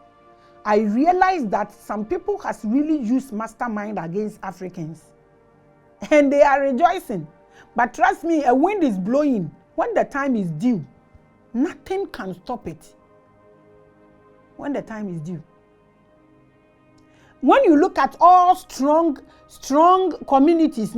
I realize that some people has really used mastermind against Africans. And they are rejoicing. But trust me, a wind is blowing. When the time is due, nothing can stop it. When the time is due. When you look at all strong communities,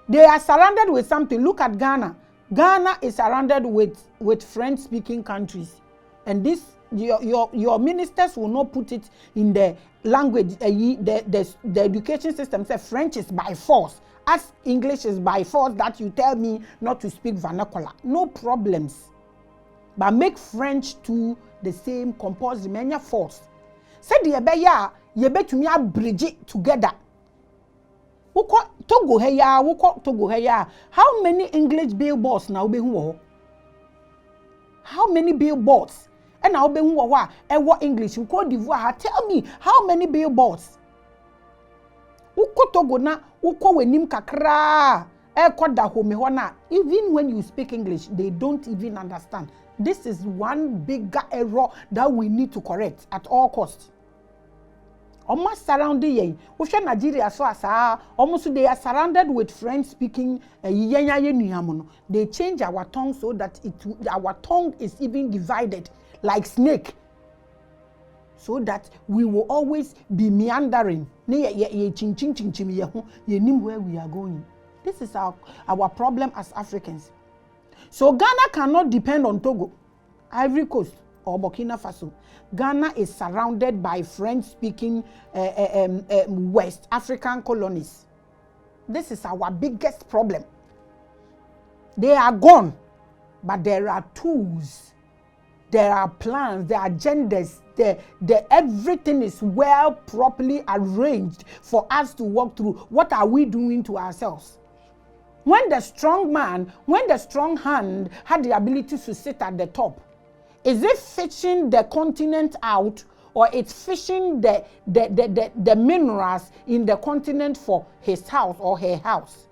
they are surrounded with something. Look at Ghana. Ghana is surrounded with French-speaking countries. And this, your ministers will not put it in the language, the education system says French is by force. As English is by force, that you tell me not to speak vernacular. No problems. But make French to the same compulsory many force. Say the yebe to me bridge it together. Togo heya. How many English billboards now be who? How many billboards? And now be who what English? Cote d'Ivoire. Tell me how many billboards? Togo na wenim kakra. Even when you speak English, they don't even understand. This is one bigger error that we need to correct at all costs. Almost surrounded ye. Nigeria so almost they are surrounded with French-speaking. They change our tongue so that our tongue is even divided like snake, so that we will always be meandering. Where we are going. This is our problem as Africans. So Ghana cannot depend on Togo, Ivory Coast, or Burkina Faso. Ghana is surrounded by French-speaking West African colonies. This is our biggest problem. They are gone, but there are tools, there are plans, there are agendas, everything is well properly arranged for us to walk through. What are we doing to ourselves? When the strong hand had the ability to sit at the top, is it fishing the continent out, or it's fishing the minerals in the continent for his house or her house?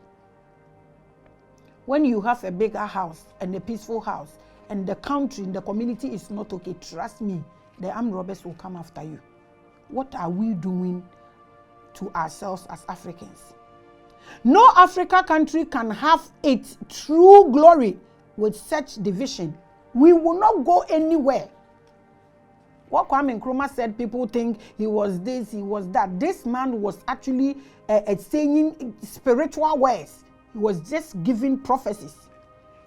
When you have a bigger house and a peaceful house, and the country, the community is not okay, trust me, the armed robbers will come after you. What are we doing to ourselves as Africans? No African country can have its true glory with such division. We will not go anywhere. What Kwame Nkrumah said, people think he was this, he was that. This man was actually saying spiritual words. He was just giving prophecies.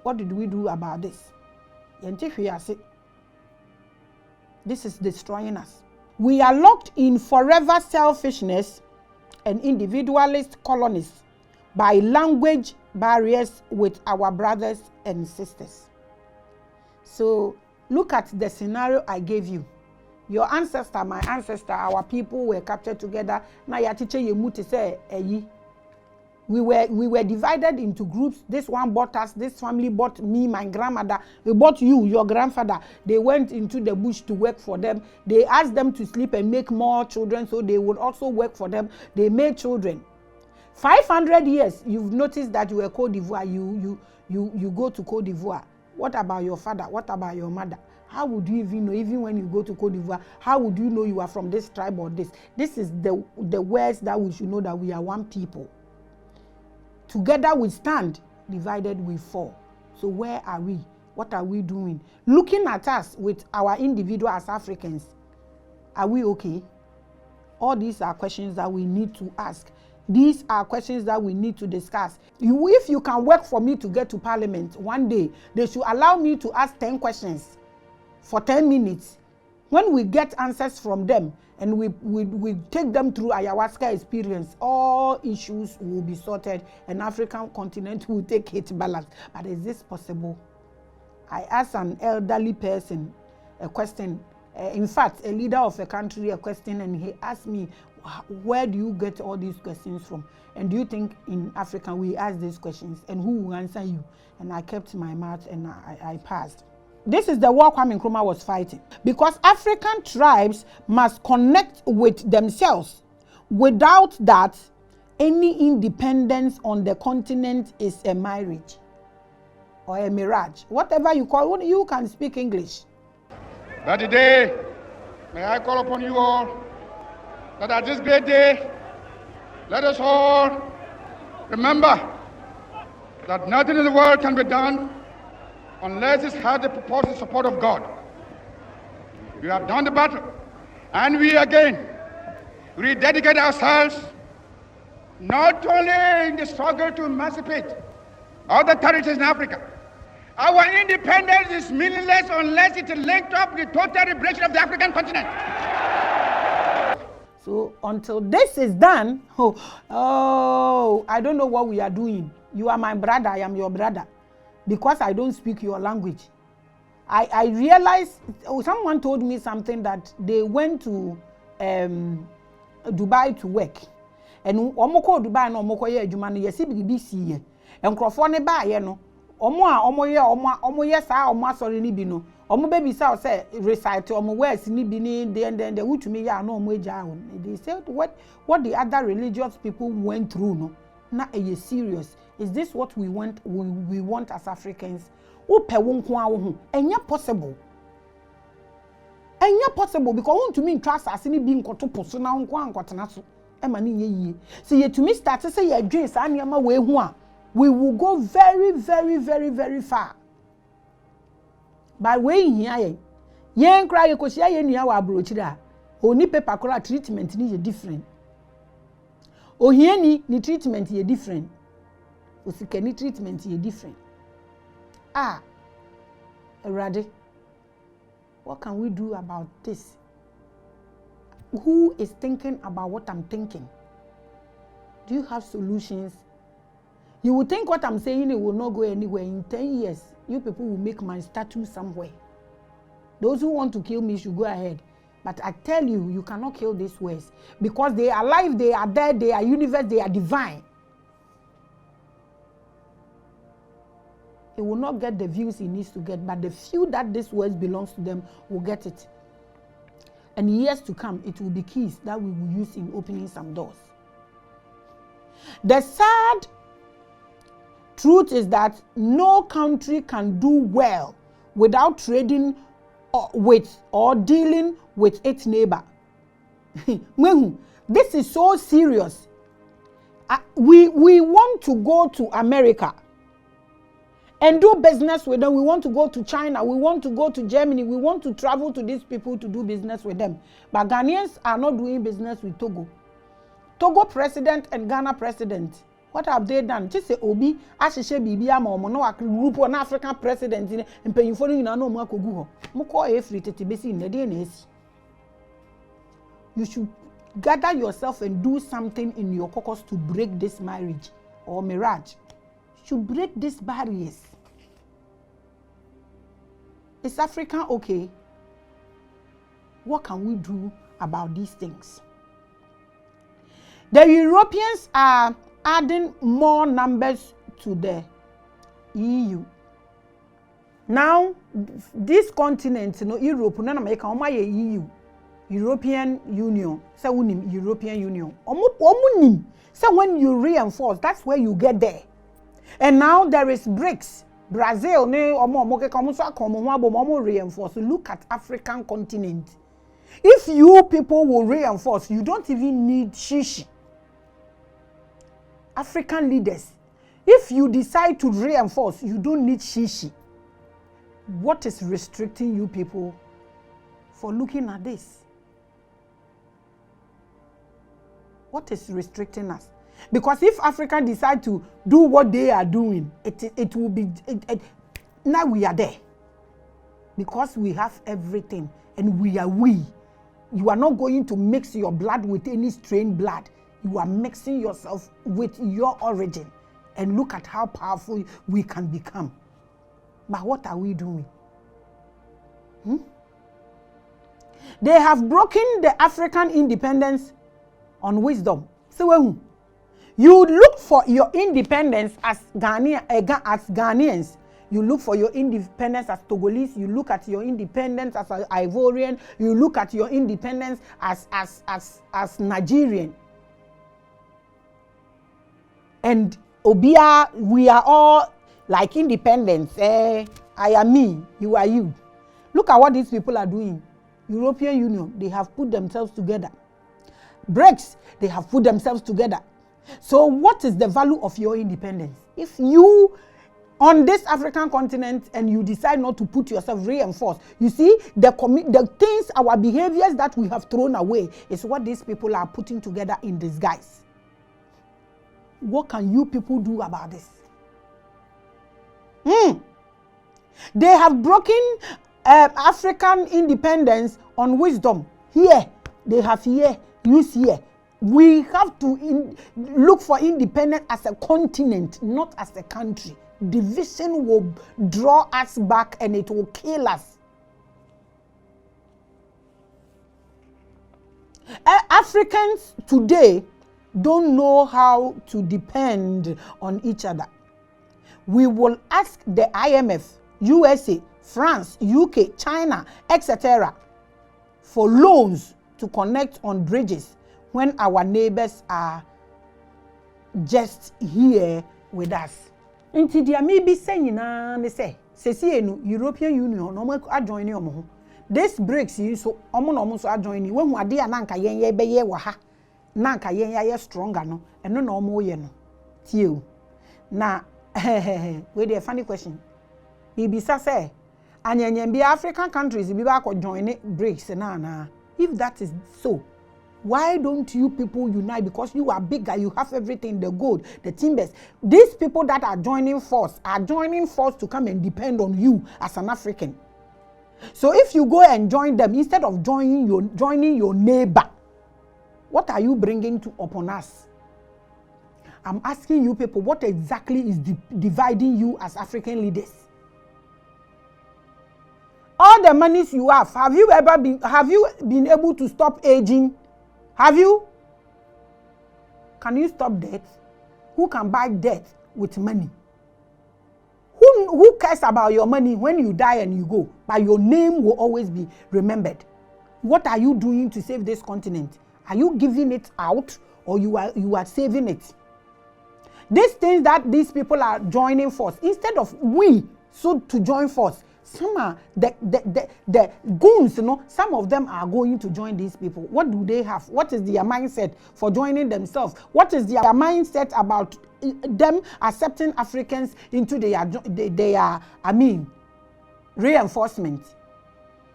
What did we do about this? This is destroying us. We are locked in forever selfishness and individualist colonies by language barriers with our brothers and sisters. So look at the scenario I gave you. Your ancestor, my ancestor, our people were captured together. Now your teacher Yemuti say, we were divided into groups. This one bought us, this family bought me, my grandmother. They bought you, your grandfather. They went into the bush to work for them. They asked them to sleep and make more children so they would also work for them. They made children. 500 years, you've noticed that you were Côte d'Ivoire. You go to Côte d'Ivoire. What about your father? What about your mother? How would you even know, even when you go to Côte d'Ivoire, how would you know you are from this tribe or this? This is the words that we should know that we are one people. Together we stand, divided we fall. So where are we? What are we doing? Looking at us with our individual as Africans, are we okay? All these are questions that we need to ask. These are questions that we need to discuss. If you can work for me to get to Parliament one day, they should allow me to ask 10 questions for 10 minutes. When we get answers from them and we take them through ayahuasca experience, all issues will be sorted and African continent will take its balance. But is this possible? I asked an elderly person a question, in fact, a leader of a country a question, and he asked me, where do you get all these questions from? And do you think in Africa we ask these questions? And who will answer you? And I kept my mouth and I passed. This is the war Kwame Nkrumah was fighting. Because African tribes must connect with themselves. Without that, any independence on the continent is a mirage or a mirage. Whatever you call it, you can speak English. But today, may I call upon you all that at this great day, let us all remember that nothing in the world can be done unless it has the purported support of God. We have done the battle, and we again rededicate ourselves not only in the struggle to emancipate other territories in Africa. Our independence is meaningless unless it is linked up with the total liberation of the African continent. So until this is done, I don't know what we are doing. You are my brother, I am your brother. Because I don't speak your language. I realized, someone told me something that they went to Dubai to work. And omoko Dubai no omoko ye adwuma no yesi BBC ye. Enkrofo ne ba ye no. Omo ye sa omo asori ni bi no. Omo baby sa say recite omo words ni bi ni then wutumi ya no omo eja ho. They said what the other religious people went through no. Na e serious. Is this what we want? We want as Africans? Upe wonko awo ho. Enya possible. Enya possible because want to mean trust as ni bi nkoto poso na nko ankotena so. E ma ni ye. See ye to me start say ye adwen sa niam we hu a, we will go very very very very far. By way here ye. Ye nkra ye kosia ye nua wa abrochira. Oni paper kora treatment ni ye different. Ohiani ni treatment ye different. Osikani treatment ye different. Erade, what can we do about this? Who is thinking about what I'm thinking? Do you have solutions? You will think what I'm saying it will not go anywhere. In 10 years, you people will make my statue somewhere. Those who want to kill me should go ahead. But I tell you, you cannot kill these words. Because they are alive, they are there, they are universe, they are divine. It will not get the views he needs to get, but the few that this words belongs to them will get it. And years to come, it will be keys that we will use in opening some doors. The sad truth is that no country can do well without trading with or dealing with its neighbor. This is so serious. We want to go to America and do business with them. We want to go to China. We want to go to Germany. We want to travel to these people to do business with them. But Ghanaians are not doing business with Togo. Togo president and Ghana president, What have they done? Just say obi ahihye bibia ma omo no group on African president ni mpanyimfo no nyina no mu akogu ho. Mo call every tete besi na dey na esi. You should gather yourself and do something in your caucus to break this marriage or Mirage. You should break these barriers. Is Africa okay? What can we do about these things? The Europeans are adding more numbers to the EU. Now, this continent, Europe, na America, EU. European Union, say unim European Union. Omunim. So when you reinforce, that's where you get there. And now there is BRICS. Brazil, reinforce. Look at African continent. If you people will reinforce, you don't even need shishi. African leaders, if you decide to reinforce, you don't need shishi. What is restricting you people for looking at this? What is restricting us? Because if Africa decide to do what they are doing, it will be now we are there. Because we have everything and we are we. You are not going to mix your blood with any strained blood. You are mixing yourself with your origin. And look at how powerful we can become. But what are we doing? They have broken the African independence on wisdom. So when you look for your independence as Ghanaians, you look for your independence as Togolese, you look at your independence as Ivorian, you look at your independence as Nigerian. And Obia, we are all like independence. I am me, you are you. Look at what these people are doing. European Union, they have put themselves together. BRICS, they have put themselves together. So what is the value of your independence? If you on this African continent and you decide not to put yourself reinforced, you see the things, our behaviors that we have thrown away is what these people are putting together in disguise. What can you people do about this? They have broken African independence on wisdom. Here, they have here. Use here. We have to look for independence as a continent, not as a country. Division will draw us back and it will kill us. Africans today don't know how to depend on each other. We will ask the IMF, USA, France, UK, China, etc. for loans to connect on bridges when our neighbors are just here with us. Inti dia me be saying na ne say European Union no adjoin ni omo. This breaks you so omo no so adjoin ni when hu ade na nka yen ye be ye wa ha na nka yen ye stronger no eno na omo ye no tie o na we dey funny question ibisa say anyanyam bi African countries bi ba ko join breaks na if that is so, why don't you people unite? Because you are bigger, you have everything, the gold, the timbers. These people that are joining force to come and depend on you as an African. So if you go and join them, instead of joining your neighbor, what are you bringing upon us? I'm asking you people, what exactly is dividing you as African leaders? All the monies you have you been able to stop aging? Have you? Can you stop debt? Who can buy debt with money? Who cares about your money when you die and you go? But your name will always be remembered. What are you doing to save this continent? Are you giving it out or you are saving it? These things that these people are joining force, instead of to join force, some are the goons, some of them are going to join these people. What do they have? What is their mindset for joining themselves? What is their mindset about them accepting Africans into their reinforcement?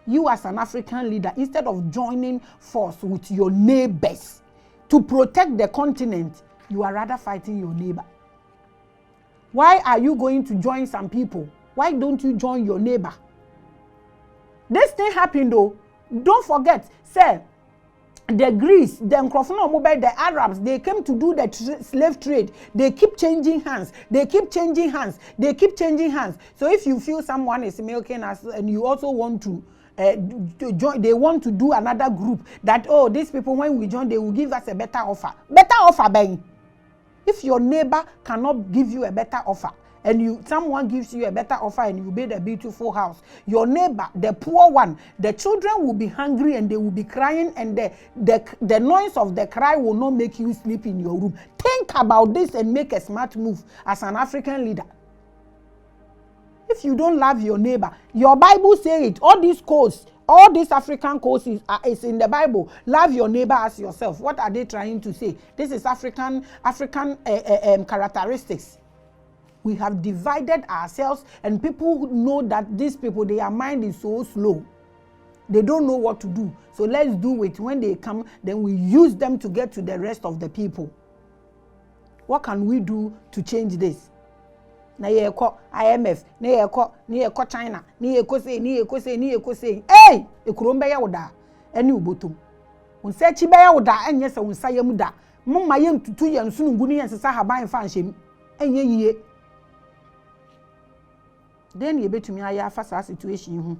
You as an African leader, instead of joining force with your neighbors to protect the continent, you are rather fighting your neighbor. Why are you going to join some people? Why don't you join your neighbor? This thing happened though. Don't forget, say, the Greece, the Nkrofo, the Arabs, they came to do the slave trade. They keep changing hands. They keep changing hands. They keep changing hands. So if you feel someone is milking us and you also want to join, they want to do another group that, oh, these people, when we join, they will give us a better offer. Better offer, bang. If your neighbor cannot give you a better offer, and someone gives you a better offer and you build a beautiful house, your neighbor, the poor one, the children will be hungry and they will be crying, and the noise of the cry will not make you sleep in your room. Think about this and make a smart move as an African leader. If you don't love your neighbor, your Bible says it, all these codes, all these African codes is in the Bible. Love your neighbor as yourself. What are they trying to say? This is African characteristics. We have divided ourselves, and people know that these people, their mind is so slow. They don't know what to do. So let's do it. When they come, then we use them to get to the rest of the people. What can we do to change this? Na ye ko IMF, na ye ko China, na ye ko say. Hey, ekurombe ya woda. Eni ubotum. Unse chi be ya woda enye se unsa yam da. Mumma ye ntutu ye nsunu nguni ye sesa haban fa nhyem. Enye yiye. Then you betumi aya fa sa situation hu.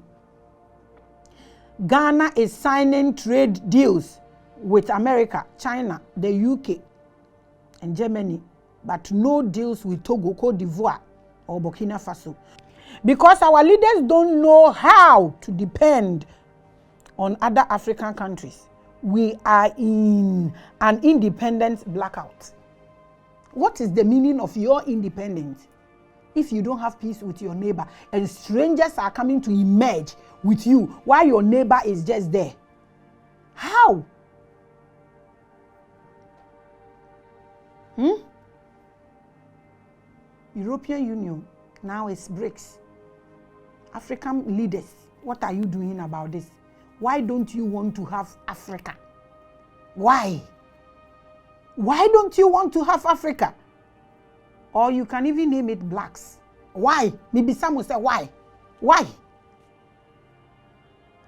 Ghana is signing trade deals with America, China, the UK, and Germany, but no deals with Togo, Cote d'Ivoire, or Burkina Faso. Because our leaders don't know how to depend on other African countries. We are in an independence blackout. What is the meaning of your independence? If you don't have peace with your neighbor and strangers are coming to emerge with you while your neighbor is just there. How? European Union now is BRICS. African leaders, what are you doing about this? Why don't you want to have Africa? Why? Why don't you want to have Africa? Or you can even name it blacks. Why? Maybe some will say, why? Why?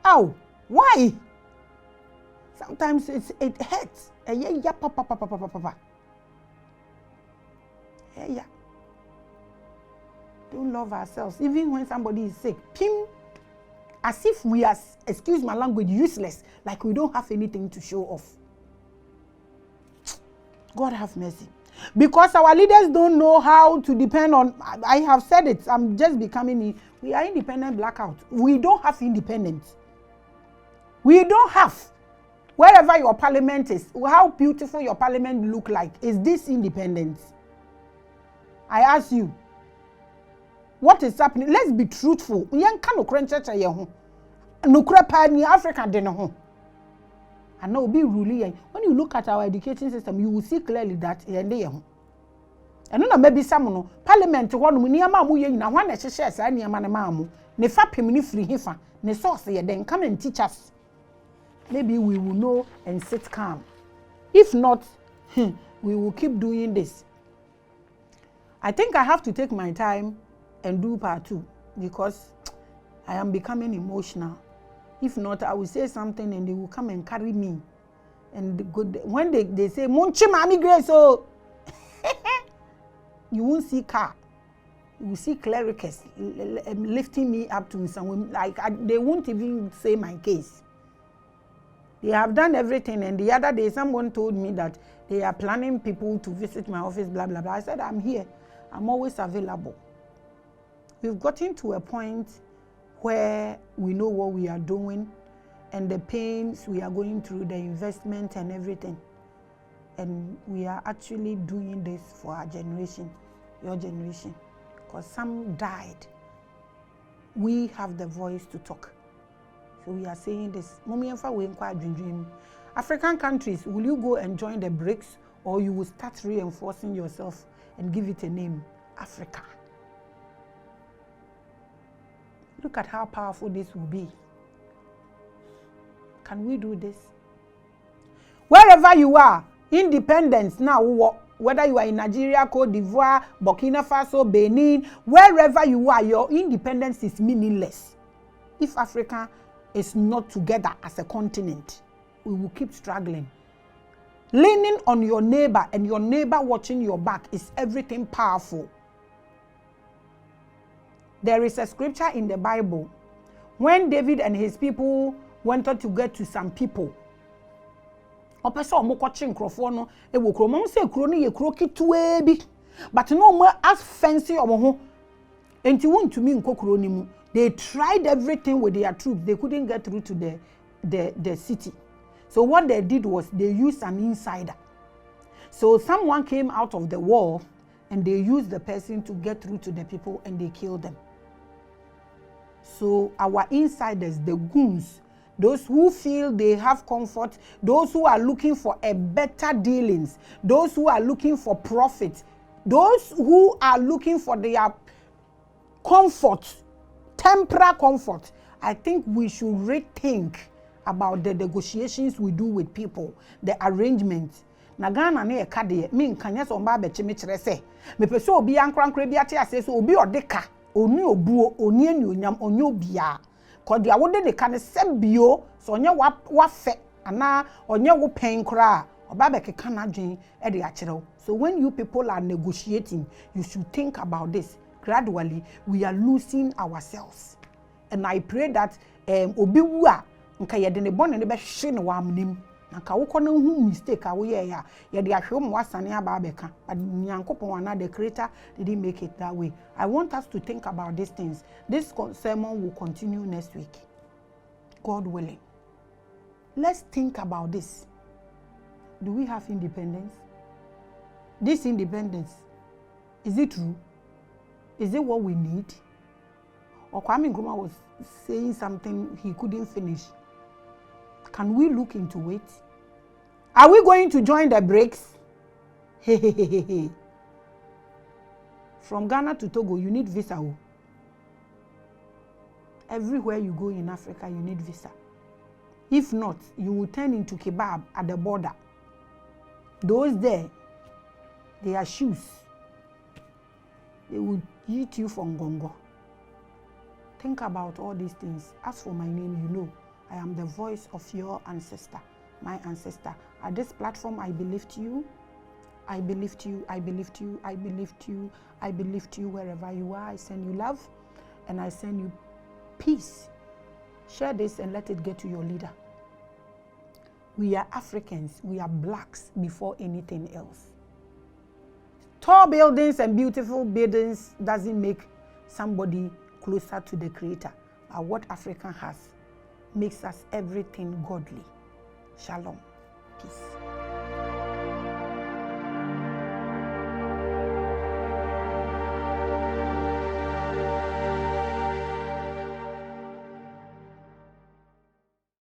Oh, why? Sometimes it hurts. Yeah. Don't love ourselves. Even when somebody is sick, pim, as if we are, excuse my language, useless, like we don't have anything to show off. God have mercy. Because our leaders don't know how to depend on, I have said it, I'm just becoming, we are independent blackout. We don't have independence. We don't have. Wherever your parliament is, how beautiful your parliament look like, is this independence? I ask you, what is happening? Let's be truthful. Africa. And now be ruling. When you look at our education system, you will see clearly that and no maybe some parliament one niama mu ye na hwan na hye sa niama na maamu ne fa pem ni free hifa ne source ye then come and teach us. Maybe we will know and sit calm. If not, we will keep doing this. I think I have to take my time and do part 2 because I am becoming emotional. If not, I will say something and they will come and carry me. And when they say, Munchi Mami Grace, oh, you won't see car. You will see clericals lifting me up to someone. They won't even say my case. They have done everything. And the other day, someone told me that they are planning people to visit my office, blah, blah, blah. I said, I'm here. I'm always available. We've gotten to a point where we know what we are doing and the pains we are going through, the investment and everything. And we are actually doing this for our generation, your generation, because some died. We have the voice to talk. So we are saying this. African countries, will you go and join the BRICS, or you will start reinforcing yourself and give it a name, Africa? Look at how powerful this will be. Can we do this? Wherever you are, independence now, whether you are in Nigeria, Cote d'Ivoire, Burkina Faso, Benin, wherever you are, your independence is meaningless. If Africa is not together as a continent, we will keep struggling. Leaning on your neighbor and your neighbor watching your back is everything powerful. There is a scripture in the Bible when David and his people wanted to get to some people. Opesa omokochi nkrofo no e wo kro mo se kro no ye kro kitwe bi, but no mo as fancy omo ho enti wontumi nkokro ni mu. They tried everything with their troops. They couldn't get through to the city. So what they did was they used an insider. So someone came out of the wall and they used the person to get through to the people and they killed them. So our insiders, the goons, those who feel they have comfort, those who are looking for a better dealings, those who are looking for profit, those who are looking for their comfort, temporary comfort, I think we should rethink about the negotiations we do with people, the arrangements. Na Ghana na eka de me nkanya so mba beche me kire se me pese obi ankrankra bi ate ase so obi odeka oni obuo oni anuonyam onye obia ko de awode de ka ne sebio so onye wa fe ana onye wo pen kra oba bekeka na dwen e de akire. So when you people are negotiating, you should think about this. Gradually we are losing ourselves, and I pray that obi wu a nka yede ne bone ne be hwe ne wa amnim nka wo kɔ na hu mistake a wo ye ya ye de ahwe mo wasane aba abeka, but nyankopon ana the creator didn't make it that way. I want us to think about these things. This sermon will continue next week, God willing. Let's think about this. Do we have independence? This independence, is it true? Is it what we need? Or Kwame Nkrumah was saying something he couldn't finish. Can we look into it? Are we going to join the BRICS? From Ghana to Togo, you need visa. Everywhere you go in Africa, you need visa. If not, you will turn into kebab at the border. Those there, their shoes, they will eat you from Gongo. Think about all these things. As for my name, you know, I am the voice of your ancestor, my ancestor. At this platform, I believe you. I believe you. I believe you. I believe you. I believe you wherever you are. I send you love and I send you peace. Share this and let it get to your leader. We are Africans. We are blacks before anything else. Tall buildings and beautiful buildings doesn't make somebody closer to the creator. But what Africa has makes us everything godly. Shalom. Peace.